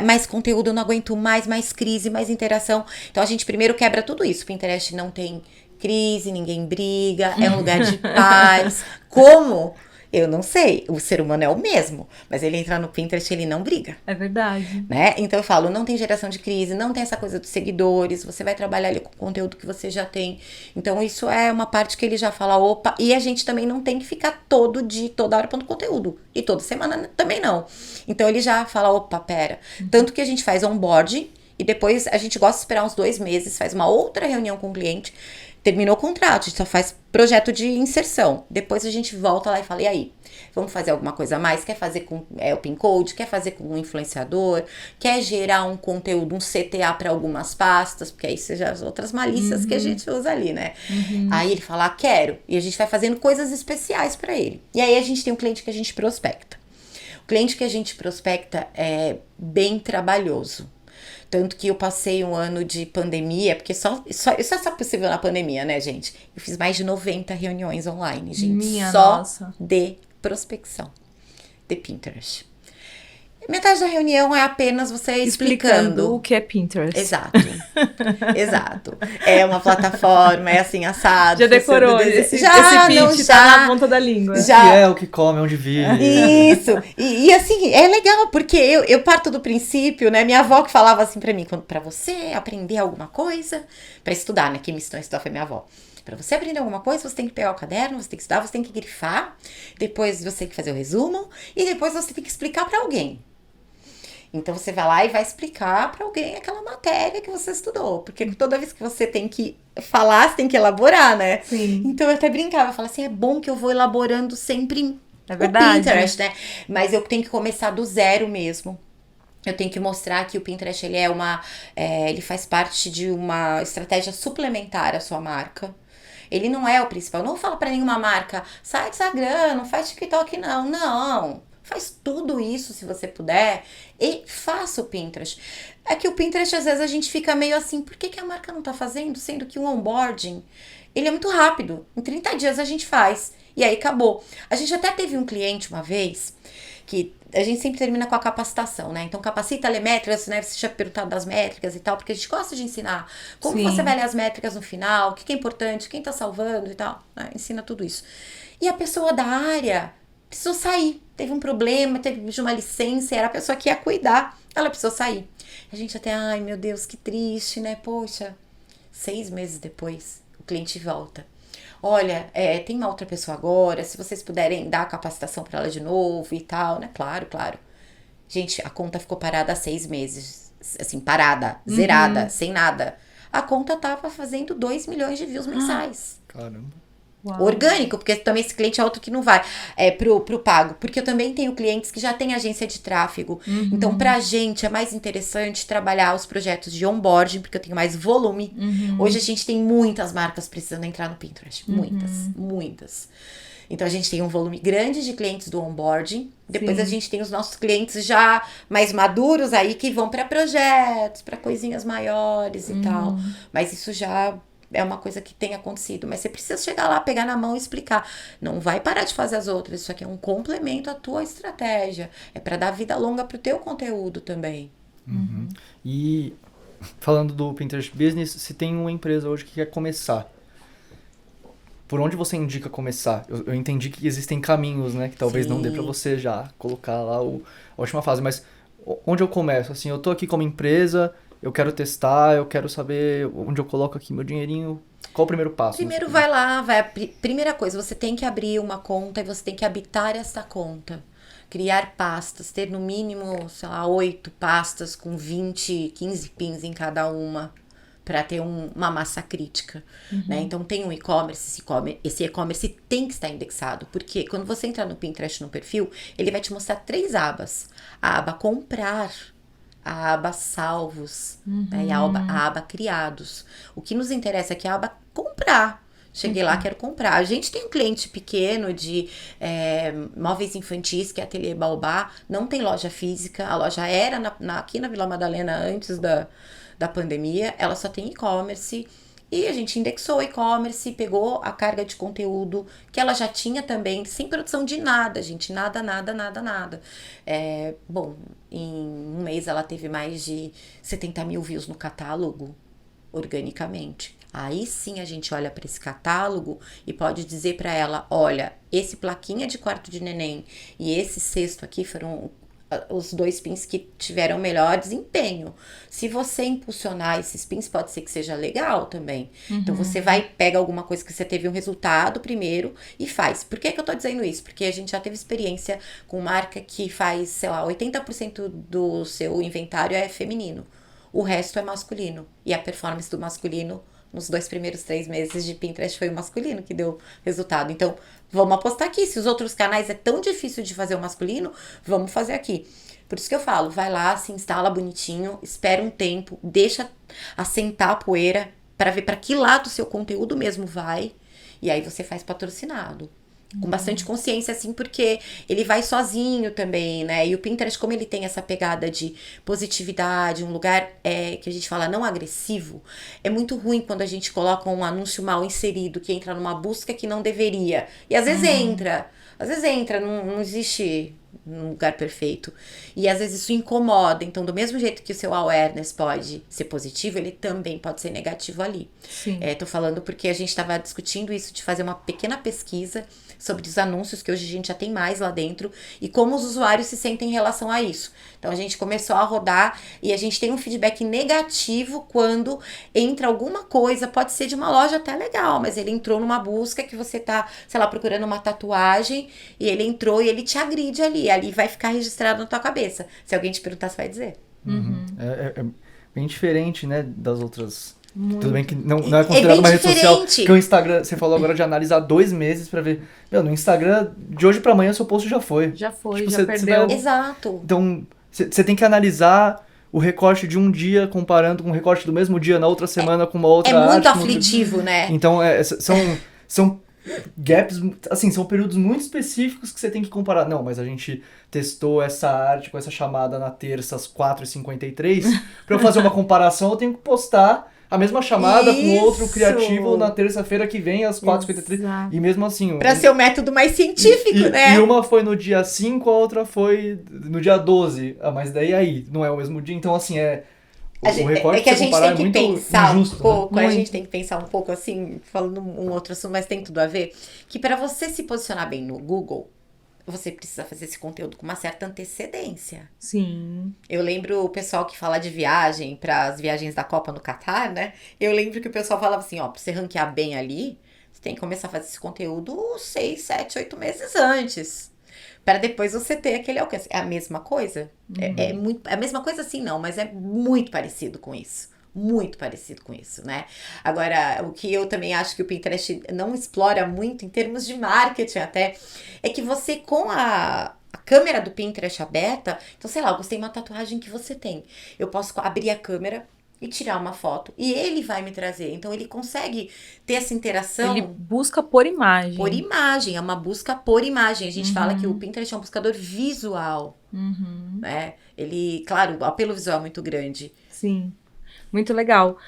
mais conteúdo, eu não aguento mais crise, mais interação. Então a gente primeiro quebra tudo isso. O Pinterest não tem crise, ninguém briga, é um lugar de paz. Como? Eu não sei, o ser humano é o mesmo, mas ele entra no Pinterest, ele não briga. É verdade. Né? Então eu falo, não tem geração de crise, não tem essa coisa dos seguidores, você vai trabalhar ali com o conteúdo que você já tem. Então isso é uma parte que ele já fala, opa, e a gente também não tem que ficar toda hora pondo conteúdo. E toda semana também não. Então ele já fala, opa, pera. Tanto que a gente faz onboarding e depois a gente gosta de esperar uns 2 meses, faz uma outra reunião com o cliente. Terminou o contrato, a gente só faz projeto de inserção. Depois a gente volta lá e fala, e aí? Vamos fazer alguma coisa a mais? Quer fazer com o PIN Code? Quer fazer com um influenciador? Quer gerar um conteúdo, um CTA para algumas pastas? Porque aí sejam as outras malícias que a gente usa ali, né? Aí ele fala, quero. E a gente vai fazendo coisas especiais para ele. E aí a gente tem um cliente que a gente prospecta. O cliente que a gente prospecta é bem trabalhoso. Tanto que eu passei um ano de pandemia, porque isso é só possível na pandemia, né, gente? Eu fiz mais de 90 reuniões online, gente. Nossa. De prospecção de Pinterest. Metade da reunião é apenas você explicando o que é Pinterest. Exato. Exato. É uma plataforma, é assim, assado. Já decorou esse pitch, tá na ponta da língua. Já. Que é o que come, onde vive. Isso. E assim, é legal, porque eu parto do princípio, né? Minha avó que falava assim pra mim, pra você aprender alguma coisa, pra estudar, né? Quem me ensinou a estudar foi minha avó. Pra você aprender alguma coisa, você tem que pegar o caderno, você tem que estudar, você tem que grifar, depois você tem que fazer o resumo, e depois você tem que explicar pra alguém. Então, você vai lá e vai explicar para alguém aquela matéria que você estudou. Porque toda vez que você tem que falar, você tem que elaborar, né? Sim. Então, eu até brincava. Eu falava assim, é bom que eu vou elaborando sempre o Pinterest, né? Mas eu tenho que começar do zero mesmo. Eu tenho que mostrar que o Pinterest, ele ele faz parte de uma estratégia suplementar à sua marca. Ele não é o principal. Eu não falo para nenhuma marca, sai do Instagram, não faz TikTok, não. Não. Faz tudo isso se você puder e faça o Pinterest. É que o Pinterest, às vezes, a gente fica meio assim, por que a marca não tá fazendo? Sendo que o onboarding, ele é muito rápido. Em 30 dias a gente faz. E aí acabou. A gente até teve um cliente uma vez, que a gente sempre termina com a capacitação, né? Então, capacita a ler métricas, né? Você já perguntado das métricas e tal, porque a gente gosta de ensinar como você vai ler as métricas no final, o que é importante, quem tá salvando e tal, né? Ensina tudo isso. E a pessoa da área precisou sair, teve um problema, teve uma licença, era a pessoa que ia cuidar, ela precisou sair. A gente até, ai meu Deus, que triste, né? Poxa, 6 meses depois, o cliente volta. Olha, tem uma outra pessoa agora, se vocês puderem dar a capacitação para ela de novo e tal, né? Claro, claro. Gente, a conta ficou parada há 6 meses. Assim, parada, zerada, sem nada. A conta tava fazendo 2 milhões de views mensais. Caramba. Uau. Orgânico, porque também esse cliente é outro que não vai pro pago. Porque eu também tenho clientes que já têm agência de tráfego. Então, pra gente, é mais interessante trabalhar os projetos de onboarding, porque eu tenho mais volume. Hoje a gente tem muitas marcas precisando entrar no Pinterest. Muitas. Então, a gente tem um volume grande de clientes do onboarding. Depois a gente tem os nossos clientes já mais maduros aí, que vão para projetos, para coisinhas maiores e tal. Mas isso já é uma coisa que tem acontecido. Mas você precisa chegar lá, pegar na mão e explicar. Não vai parar de fazer as outras. Isso aqui é um complemento à tua estratégia. É para dar vida longa pro teu conteúdo também. E falando do Pinterest Business, se tem uma empresa hoje que quer começar, por onde você indica começar? Eu entendi que existem caminhos, né? Que talvez não dê pra você já colocar lá a última fase. Mas onde eu começo? Assim, eu tô aqui como empresa, eu quero testar, eu quero saber onde eu coloco aqui meu dinheirinho. Qual o primeiro passo? Primeiro vai lá, primeira coisa, você tem que abrir uma conta e você tem que habitar essa conta. Criar pastas, ter no mínimo, sei lá, 8 pastas com 20, 15 pins em cada uma, para ter uma massa crítica, né? Então tem um e-commerce, esse e-commerce tem que estar indexado, porque quando você entrar no Pinterest no perfil, ele vai te mostrar 3 abas: a aba comprar, a aba salvos, né? E a aba criados. O que nos interessa é que a aba comprar. Cheguei lá, quero comprar. A gente tem um cliente pequeno de móveis infantis, que é a Ateliê Baobá, não tem loja física, a loja era aqui na Vila Madalena antes da pandemia, ela só tem e-commerce, e a gente indexou o e-commerce, pegou a carga de conteúdo que ela já tinha também, sem produção de nada, gente, nada. Bom, em um mês ela teve mais de 70 mil views no catálogo, organicamente. Aí sim a gente olha para esse catálogo e pode dizer para ela, olha, esse plaquinha de quarto de neném e esse cesto aqui foram os 2 pins que tiveram melhor desempenho. Se você impulsionar esses pins, pode ser que seja legal também. Então você pega alguma coisa que você teve um resultado primeiro e faz. Por que eu tô dizendo isso? Porque a gente já teve experiência com marca que faz, sei lá, 80% do seu inventário é feminino. O resto é masculino. E a performance do masculino nos 2 primeiros 3 meses de Pinterest foi o masculino que deu resultado. Então, vamos apostar aqui. Se os outros canais é tão difícil de fazer o masculino, vamos fazer aqui. Por isso que eu falo, vai lá, se instala bonitinho, espera um tempo, deixa assentar a poeira para ver para que lado o seu conteúdo mesmo vai. E aí você faz patrocinado. Com bastante consciência, assim, porque ele vai sozinho também, né? E o Pinterest, como ele tem essa pegada de positividade, um lugar que a gente fala não agressivo, é muito ruim quando a gente coloca um anúncio mal inserido, que entra numa busca que não deveria. E às vezes entra, não existe um lugar perfeito. E às vezes isso incomoda. Então, do mesmo jeito que o seu awareness pode ser positivo, ele também pode ser negativo ali. Sim. Tô falando porque a gente estava discutindo isso, de fazer uma pequena pesquisa sobre os anúncios, que hoje a gente já tem mais lá dentro, e como os usuários se sentem em relação a isso. Então, a gente começou a rodar e a gente tem um feedback negativo quando entra alguma coisa, pode ser de uma loja até legal, mas ele entrou numa busca que você tá, sei lá, procurando uma tatuagem, e ele entrou e ele te agride ali vai ficar registrado na tua cabeça. Se alguém te perguntar, você vai dizer. É bem diferente, né, das outras. Muito. Tudo bem que não é considerado uma rede social. diferente. Que o Instagram, você falou agora de analisar 2 meses pra ver. Meu, no Instagram, de hoje pra amanhã, seu post já foi. Já foi, Tipo, já você perdeu. vai- Exato. Então, você tem que analisar o recorte de um dia comparando com o recorte do mesmo dia na outra semana com uma outra É muito arte, com outra- aflitivo, né? Então, são gaps, assim, são períodos muito específicos que você tem que comparar. Não, mas a gente testou essa arte com essa chamada na terça às 4h53. Pra eu fazer uma comparação, eu tenho que postar a mesma chamada com outro Isso. criativo na terça-feira que vem às 4h53. Exato. E mesmo assim... Pra ser o método mais científico, né? E uma foi no dia 5, a outra foi no dia 12. Ah, mas daí aí, não é o mesmo dia. Então, assim, o recorte que a pra você gente comparar tem que é muito pensar injusto, um pouco, né? a gente tem que pensar um pouco assim, falando um outro assunto, mas tem tudo a ver, que para você se posicionar bem no Google, você precisa fazer esse conteúdo com uma certa antecedência. Sim. Eu lembro o pessoal que fala de viagem, para as viagens da Copa no Catar, né? Eu lembro que o pessoal falava assim, ó, pra você ranquear bem ali, você tem que começar a fazer esse conteúdo 6, 7, 8 meses antes. Para depois você ter aquele alcance. É a mesma coisa? É muito, é a mesma coisa assim, não, mas é muito parecido com isso. Muito parecido com isso, né? Agora, o que eu também acho que o Pinterest não explora muito em termos de marketing até, é que você com a câmera do Pinterest aberta, então sei lá, eu gostei de uma tatuagem que você tem. Eu posso abrir a câmera e tirar uma foto. E ele vai me trazer. Então ele consegue ter essa interação. Ele busca por imagem. Por imagem, é uma busca por imagem. A gente fala que o Pinterest é um buscador visual, né? Ele, claro, o apelo visual é muito grande. Sim, muito legal.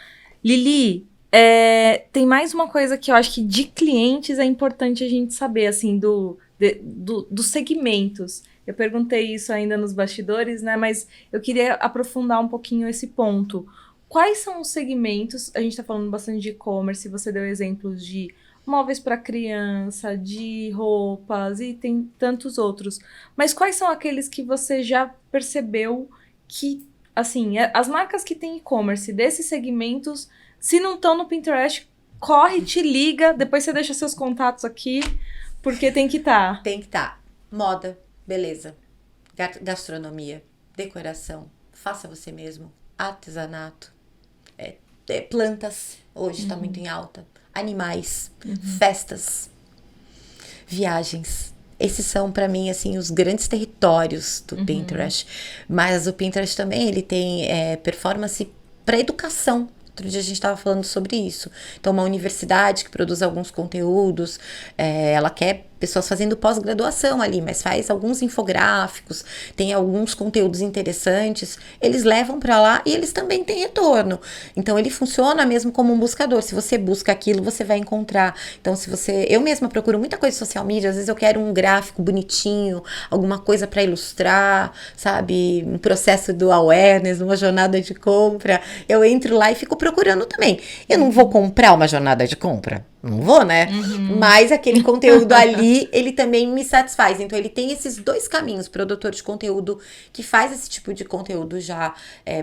Lili, tem mais uma coisa que eu acho que de clientes é importante a gente saber, assim, dos segmentos. Eu perguntei isso ainda nos bastidores, né? Mas eu queria aprofundar um pouquinho esse ponto. Quais são os segmentos? A gente está falando bastante de e-commerce, você deu exemplos de móveis para criança, de roupas e tem tantos outros. Mas quais são aqueles que você já percebeu que, assim, as marcas que têm e-commerce desses segmentos, se não estão no Pinterest, corre, te liga, depois você deixa seus contatos aqui, porque tem que estar. Tem que estar. Moda, beleza. Gastronomia, decoração, faça você mesmo, artesanato, plantas, hoje está muito em alta, animais, festas, viagens. Esses são, para mim, assim, os grandes territórios do Pinterest. Mas o Pinterest também, ele tem performance para educação. Outro dia a gente estava falando sobre isso. Então, uma universidade que produz alguns conteúdos, ela quer pessoas fazendo pós-graduação ali, mas faz alguns infográficos, tem alguns conteúdos interessantes, eles levam para lá e eles também têm retorno. Então, ele funciona mesmo como um buscador. Se você busca aquilo, você vai encontrar. Então, eu mesma procuro muita coisa em social media, às vezes eu quero um gráfico bonitinho, alguma coisa para ilustrar, sabe? Um processo do awareness, uma jornada de compra. Eu entro lá e fico procurando também. Eu não vou comprar uma jornada de compra. Não vou, né? Mas aquele conteúdo ali, ele também me satisfaz. Então, ele tem esses dois caminhos. Produtor de conteúdo que faz esse tipo de conteúdo já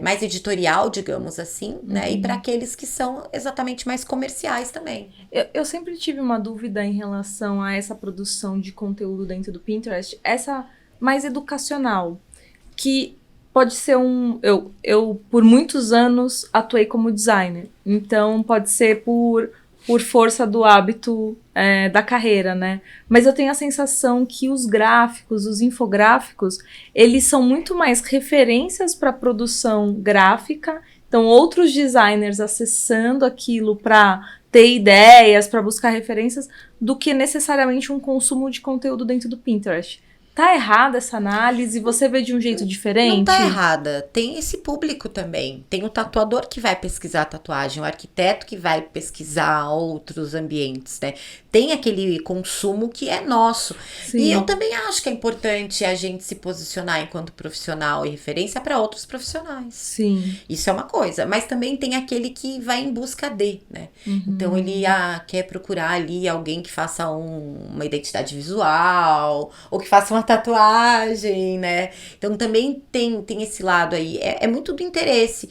mais editorial, digamos assim, né? E para aqueles que são exatamente mais comerciais também. Eu sempre tive uma dúvida em relação a essa produção de conteúdo dentro do Pinterest, essa mais educacional, que pode ser eu por muitos anos atuei como designer, então pode ser por força do hábito da carreira, né? Mas eu tenho a sensação que os gráficos, os infográficos, eles são muito mais referências para produção gráfica, então outros designers acessando aquilo para ter ideias, para buscar referências, do que necessariamente um consumo de conteúdo dentro do Pinterest. Tá errada essa análise? Você vê de um jeito diferente? Não tá errada. Tem esse público também. Tem o tatuador que vai pesquisar a tatuagem, o arquiteto que vai pesquisar outros ambientes, né? Tem aquele consumo que é nosso. Sim. E eu também acho que é importante a gente se posicionar enquanto profissional e referência para outros profissionais. Sim. Isso é uma coisa. Mas também tem aquele que vai em busca de, né? Então ele quer procurar ali alguém que faça uma identidade visual, ou que faça uma tatuagem, né? Então também tem esse lado aí. É muito do interesse.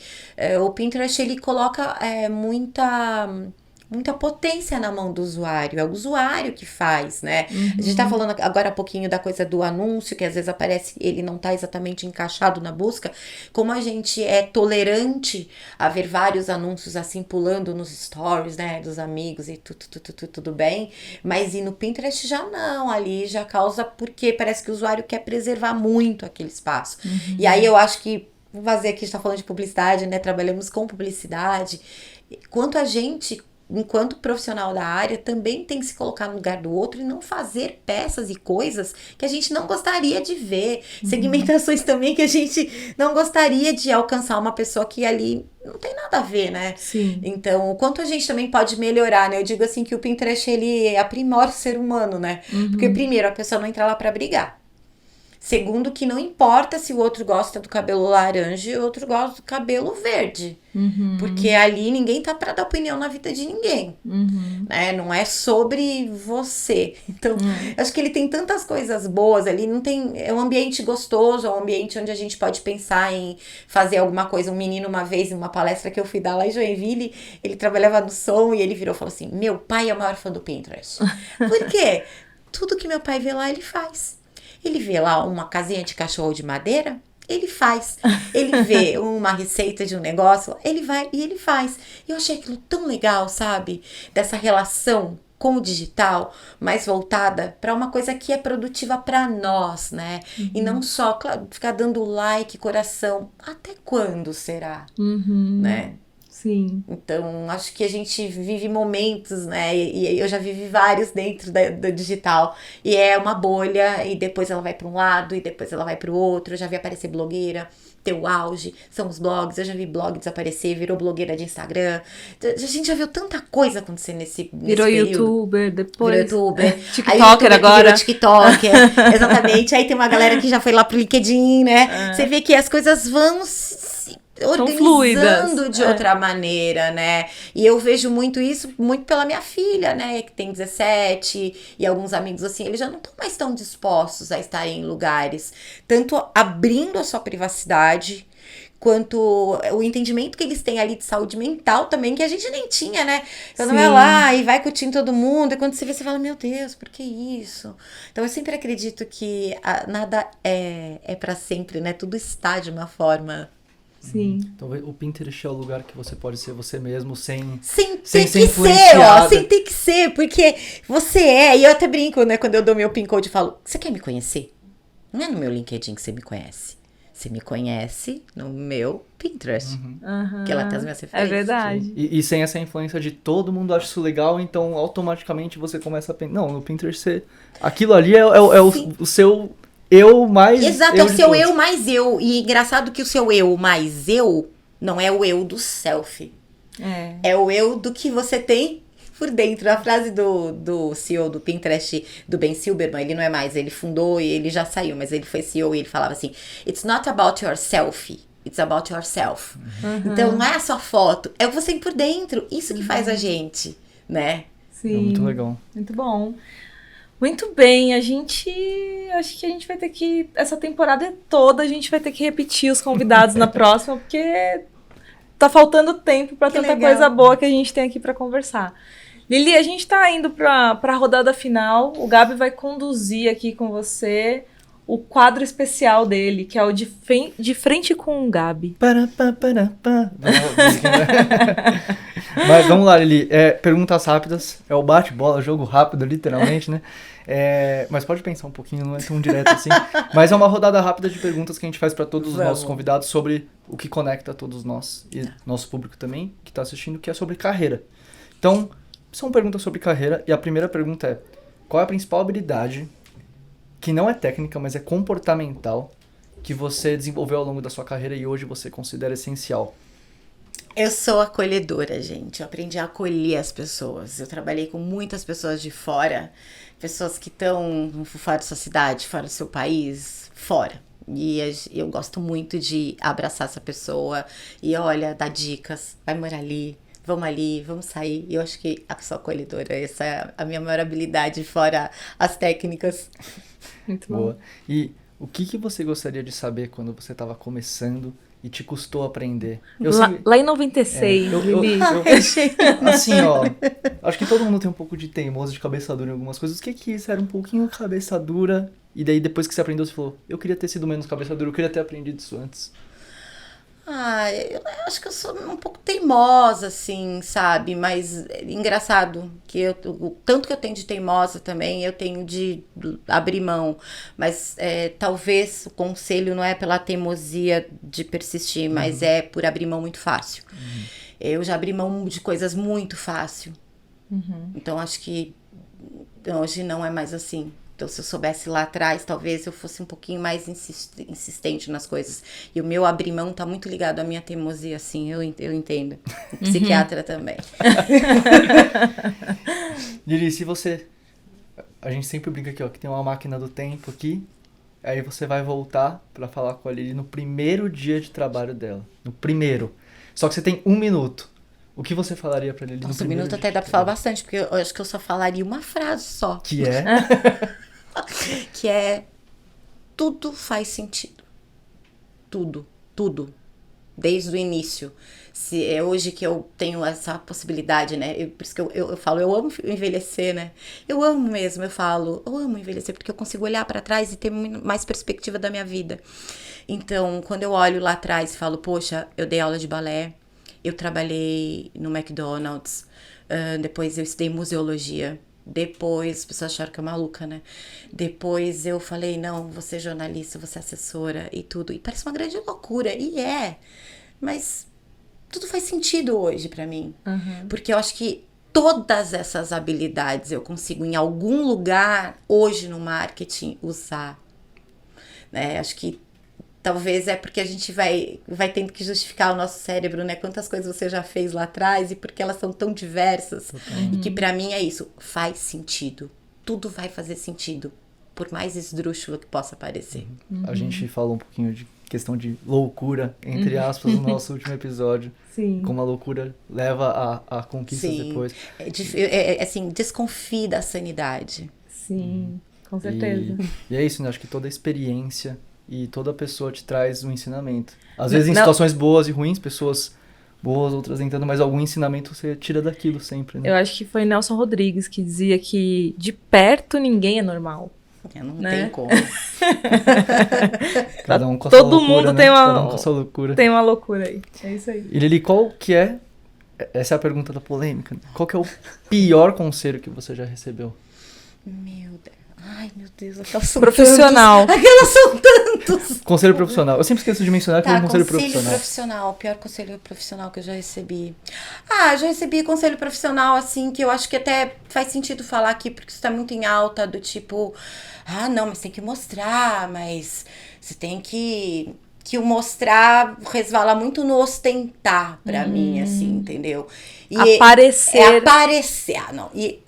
O Pinterest, ele coloca muita potência na mão do usuário. É o usuário que faz, né? A gente tá falando agora há pouquinho da coisa do anúncio, que às vezes aparece, ele não tá exatamente encaixado na busca. Como a gente é tolerante a ver vários anúncios assim pulando nos stories, né? Dos amigos e tudo bem. Mas e no Pinterest já não. Ali já causa, porque parece que o usuário quer preservar muito aquele espaço. E aí eu acho que, vou fazer aqui, a gente tá falando de publicidade, né? Trabalhamos com publicidade. Quanto a gente, enquanto profissional da área, também tem que se colocar no lugar do outro e não fazer peças e coisas que a gente não gostaria de ver. Segmentações também que a gente não gostaria de alcançar uma pessoa que ali não tem nada a ver, né? Sim. Então, o quanto a gente também pode melhorar, né? Eu digo assim que o Pinterest, ele aprimora o ser humano, né? Porque primeiro, a pessoa não entra lá para brigar. Segundo, que não importa se o outro gosta do cabelo laranja e o outro gosta do cabelo verde. Porque ali ninguém tá pra dar opinião na vida de ninguém. Né? Não é sobre você. Então, acho que ele tem tantas coisas boas ali. Não tem, é um ambiente gostoso, é um ambiente onde a gente pode pensar em fazer alguma coisa. Um menino, uma vez, em uma palestra que eu fui dar lá em Joinville, ele trabalhava no som e ele virou e falou assim: meu pai é o maior fã do Pinterest. Por quê? Tudo que meu pai vê lá, ele faz. Ele vê lá uma casinha de cachorro de madeira, ele faz. Ele vê uma receita de um negócio, ele vai e ele faz. E eu achei aquilo tão legal, sabe? Dessa relação com o digital, mais voltada para uma coisa que é produtiva para nós, né? E não só, claro, ficar dando like, coração. Até quando será? Né? Sim. Então, acho que a gente vive momentos, né? E eu já vivi vários dentro do digital. E é uma bolha, e depois ela vai para um lado, e depois ela vai para o outro. Eu já vi aparecer blogueira, ter o auge, são os blogs. Eu já vi blog desaparecer, virou blogueira de Instagram. A gente já viu tanta coisa acontecer nesse Virou período. youtuber, depois. Virou youtuber. TikToker agora. Virou TikToker, exatamente. Aí tem uma galera que já foi lá pro LinkedIn, né? Você vê que as coisas vão se organizando de outra maneira, né? E eu vejo muito isso, muito pela minha filha, né? Que tem 17, e alguns amigos assim, eles já não estão mais tão dispostos a estarem em lugares, tanto abrindo a sua privacidade, quanto o entendimento que eles têm ali de saúde mental também, que a gente nem tinha, né? Você não vai lá e vai curtindo todo mundo, e quando você vê, você fala, meu Deus, por que isso? Então eu sempre acredito que nada é para sempre, né? Tudo está de uma forma... Sim. Então o Pinterest é o lugar que você pode ser você mesmo sem ter que ser ser, ó, sem ter que ser, porque você e eu até brinco, né, quando eu dou meu pin code e falo, você quer me conhecer? Não é no meu LinkedIn que você me conhece. Você me conhece no meu Pinterest, que ela tem as minhas referências. É verdade. E sem essa influência de todo mundo acha isso legal, então automaticamente você começa a pensar, não, no Pinterest aquilo ali é o seu... Eu mais Exato, eu é o seu todos. eu mais eu. E engraçado que o seu eu mais eu não é o eu do selfie. É o eu do que você tem por dentro. A frase do CEO do Pinterest, do Ben Silberman, ele não é mais, ele fundou e ele já saiu, mas ele foi CEO e ele falava assim, it's not about your selfie, it's about yourself. Então não é a sua foto, é o que você tem por dentro. Isso que faz a gente, né? Sim. É muito legal. Muito bom. Muito bem, acho que a gente vai ter que, essa temporada toda, a gente vai ter que repetir os convidados na próxima, porque tá faltando tempo pra tanta coisa boa que a gente tem aqui pra conversar. Lili, a gente tá indo pra rodada final, o Gabi vai conduzir aqui com você o quadro especial dele, que é o de frente com o Gabi. Mas vamos lá, Lili. Perguntas rápidas. É o bate-bola, jogo rápido, literalmente, né? Mas pode pensar um pouquinho, não é tão direto assim. Mas é uma rodada rápida de perguntas que a gente faz para todos os nossos convidados sobre o que conecta todos nós e nosso público também, que está assistindo, que é sobre carreira. Então, são perguntas sobre carreira e a primeira pergunta é: qual é a principal habilidade, que não é técnica, mas é comportamental, que você desenvolveu ao longo da sua carreira e hoje você considera essencial? Eu sou acolhedora, gente. Eu aprendi a acolher as pessoas. Eu trabalhei com muitas pessoas de fora, pessoas que estão fora da sua cidade, fora do seu país, fora. E eu gosto muito de abraçar essa pessoa e, olha, dar dicas, vai morar ali, vamos sair. E eu acho que a pessoa acolhedora, essa é a minha maior habilidade, fora as técnicas. Muito Boa. bom. E o que você gostaria de saber quando você estava começando e te custou aprender? Lá em 96, Lili. Assim, ó, acho que todo mundo tem um pouco de teimoso, de cabeça dura em algumas coisas. O que isso era um pouquinho cabeça dura? E daí depois que você aprendeu, você falou, eu queria ter sido menos cabeça dura, eu queria ter aprendido isso antes. Eu acho que eu sou um pouco teimosa, assim, sabe? Mas engraçado que o tanto que eu tenho de teimosa também, eu tenho de abrir mão. Mas talvez o conselho não é pela teimosia de persistir, mas é por abrir mão muito fácil. Eu já abri mão de coisas muito fácil. Então acho que hoje não é mais assim. Então, se eu soubesse lá atrás, talvez eu fosse um pouquinho mais insistente nas coisas. E o meu abrir mão tá muito ligado à minha teimosia, assim, eu entendo. O psiquiatra também. Lili, se você... A gente sempre brinca aqui, ó, que tem uma máquina do tempo aqui. Aí você vai voltar pra falar com a Lili no primeiro dia de trabalho dela. No primeiro. Só que você tem 1 minuto. O que você falaria pra Lili no Nossa, um primeiro minuto dia até dá de pra falar trabalho? bastante, porque eu acho que eu só falaria uma frase só. Que é... Que é: tudo faz sentido. Tudo, tudo. Desde o início. Se é hoje que eu tenho essa possibilidade, né? Por isso que eu falo, eu amo envelhecer, né? Eu amo mesmo, eu amo envelhecer, porque eu consigo olhar pra trás e ter mais perspectiva da minha vida. Então, quando eu olho lá atrás e falo, poxa, eu dei aula de balé, eu trabalhei no McDonald's, depois eu estudei museologia. Depois, as pessoas acharam que eu maluca, né? Depois eu falei, não, vou ser jornalista, vou ser assessora e tudo. E parece uma grande loucura, e é. Mas tudo faz sentido hoje pra mim. Porque eu acho que todas essas habilidades eu consigo em algum lugar, hoje no marketing, usar. Né? Acho que talvez é porque a gente vai tendo que justificar o nosso cérebro, né? Quantas coisas você já fez lá atrás e porque elas são tão diversas. E que pra mim é isso, faz sentido. Tudo vai fazer sentido, por mais esdrúxulo que possa parecer. A gente falou um pouquinho de questão de loucura, entre aspas, no nosso último episódio. Sim. Como a loucura leva a conquistas Sim. depois. Assim, desconfie da sanidade. Sim, com certeza. E é isso, né? Acho que toda experiência e toda pessoa te traz um ensinamento. Às vezes em Não. situações boas e ruins, pessoas boas, outras tentando, mas algum ensinamento você tira daquilo sempre, né? Eu acho que foi Nelson Rodrigues que dizia que de perto ninguém é normal. Não Né? tem como. Cada um com a sua Todo loucura, mundo né? tem uma- Cada um com a sua loucura. Tem uma loucura aí. É isso aí. E Lili, qual que é... Essa é a pergunta da polêmica. Qual que é o pior conselho que você já recebeu? Meu Deus. Ai, meu Deus, aquelas são Profissional. tantos. Aquelas são tantos. Conselho profissional. Eu sempre esqueço de mencionar que é um conselho profissional. O pior conselho profissional que eu já recebi. Ah, já recebi conselho profissional, assim, que eu acho que até faz sentido falar aqui, porque isso tá muito em alta, do tipo, ah, não, mas tem que mostrar, mas você tem que o mostrar resvala muito no ostentar pra mim, assim, entendeu? E Aparecer. É aparecer. Ah, não. E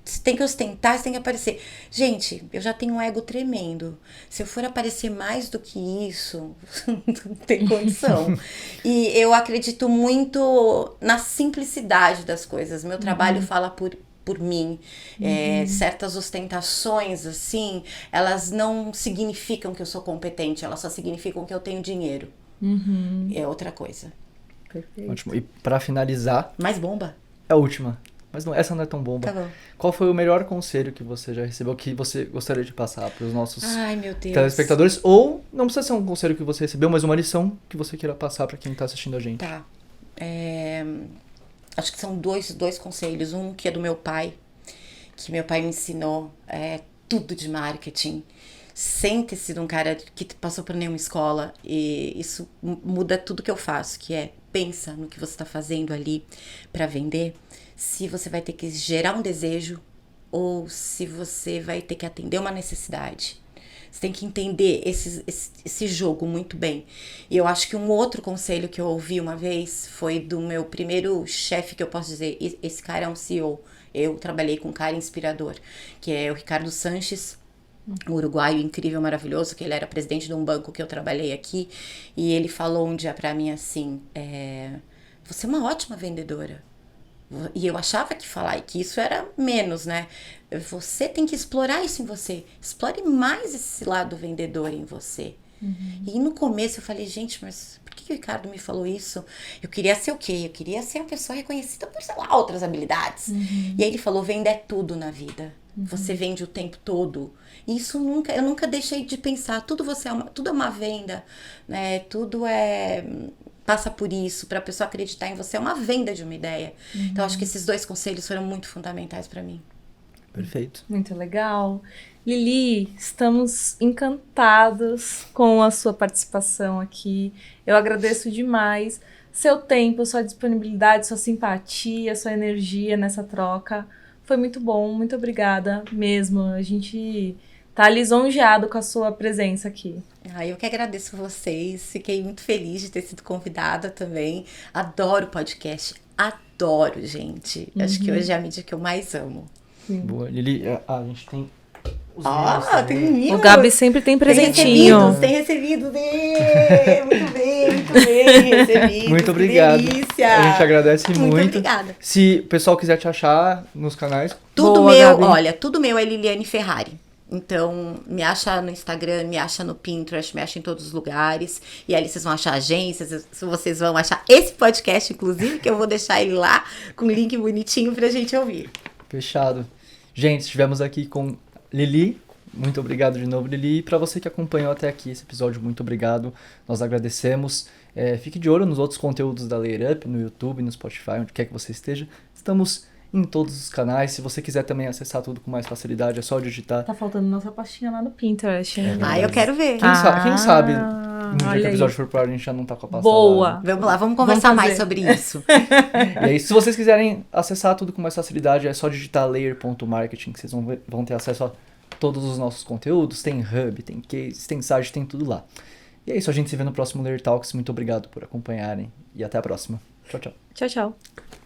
você tem que ostentar, você tem que aparecer. Gente, eu já tenho um ego tremendo. Se eu for aparecer mais do que isso, não tem condição. E eu acredito muito na simplicidade das coisas. Meu trabalho fala por mim. Certas ostentações, assim, elas não significam que eu sou competente, elas só significam que eu tenho dinheiro. É outra coisa. Perfeito. Ótimo. E pra finalizar, Mais bomba? a última. Mas não, essa não é tão bomba. Tá bom. Qual foi o melhor conselho que você já recebeu, que você gostaria de passar para os nossos Ai, meu Deus. telespectadores? Ou não precisa ser um conselho que você recebeu, mas uma lição que você queira passar para quem tá assistindo a gente. Tá. Acho que são dois conselhos. Um que é do meu pai, que meu pai me ensinou tudo de marketing, sem ter sido um cara que passou por nenhuma escola. E isso muda tudo que eu faço, que é pensa no que você está fazendo ali para vender, se você vai ter que gerar um desejo ou se você vai ter que atender uma necessidade. Você tem que entender esse jogo muito bem. E eu acho que um outro conselho que eu ouvi uma vez foi do meu primeiro chefe, que eu posso dizer, esse cara é um CEO. Eu trabalhei com um cara inspirador, que é o Ricardo Sanches, um uruguaio incrível, maravilhoso, que ele era presidente de um banco que eu trabalhei aqui. E ele falou um dia pra mim assim, você é uma ótima vendedora. E eu achava que isso era menos, né? Você tem que explorar isso em você. Explore mais esse lado vendedor em você. E no começo eu falei, gente, mas por que o Ricardo me falou isso? Eu queria ser o quê? Eu queria ser uma pessoa reconhecida por, sei lá, outras habilidades. E aí ele falou, venda é tudo na vida. Você vende o tempo todo. E isso eu nunca deixei de pensar. Tudo é uma venda, né? Tudo passa por isso, para a pessoa acreditar em você, é uma venda de uma ideia. Então, acho que esses dois conselhos foram muito fundamentais para mim. Perfeito. Muito legal. Lili, estamos encantados com a sua participação aqui. Eu agradeço demais seu tempo, sua disponibilidade, sua simpatia, sua energia nessa troca. Foi muito bom, muito obrigada mesmo. A gente tá lisonjeado com a sua presença aqui. Eu que agradeço vocês, fiquei muito feliz de ter sido convidada também. Adoro podcast, adoro, gente. Acho que hoje é a mídia que eu mais amo. Boa. Lili, a gente tem os mimos tem também. mimos. O Gabi sempre tem presentinho. Tem recebidos. Muito bem recebidos. Muito que obrigado. delícia. A gente agradece muito. Muito obrigada. Se o pessoal quiser te achar nos canais, Tudo Boa, meu, Gabi. olha, tudo meu é Liliane Ferrari. Então, me acha no Instagram, me acha no Pinterest, me acha em todos os lugares. E ali vocês vão achar agências, vocês vão achar esse podcast, inclusive, que eu vou deixar ele lá com um link bonitinho pra gente ouvir. fechado. Gente, estivemos aqui com Lili. Muito obrigado de novo, Lili. E para você que acompanhou até aqui esse episódio, muito obrigado. Nós agradecemos. Fique de olho nos outros conteúdos da Layer Up, no YouTube, no Spotify, onde quer que você esteja. Estamos em todos os canais. Se você quiser também acessar tudo com mais facilidade, é só digitar. Tá faltando nossa pastinha lá no Pinterest, hein? Eu quero ver. Quem sabe no dia que olha o aí. episódio for pro ar, a gente já não tá com a pasta Boa. lá, né? Vamos lá, vamos conversar Vamos mais fazer. sobre isso. E aí, se vocês quiserem acessar tudo com mais facilidade, é só digitar layer.marketing, que vocês vão ter acesso a todos os nossos conteúdos. Tem hub, tem case, tem site, tem tudo lá. E é isso, a gente se vê no próximo Layer Talks. Muito obrigado por acompanharem e até a próxima. Tchau, tchau. Tchau, tchau.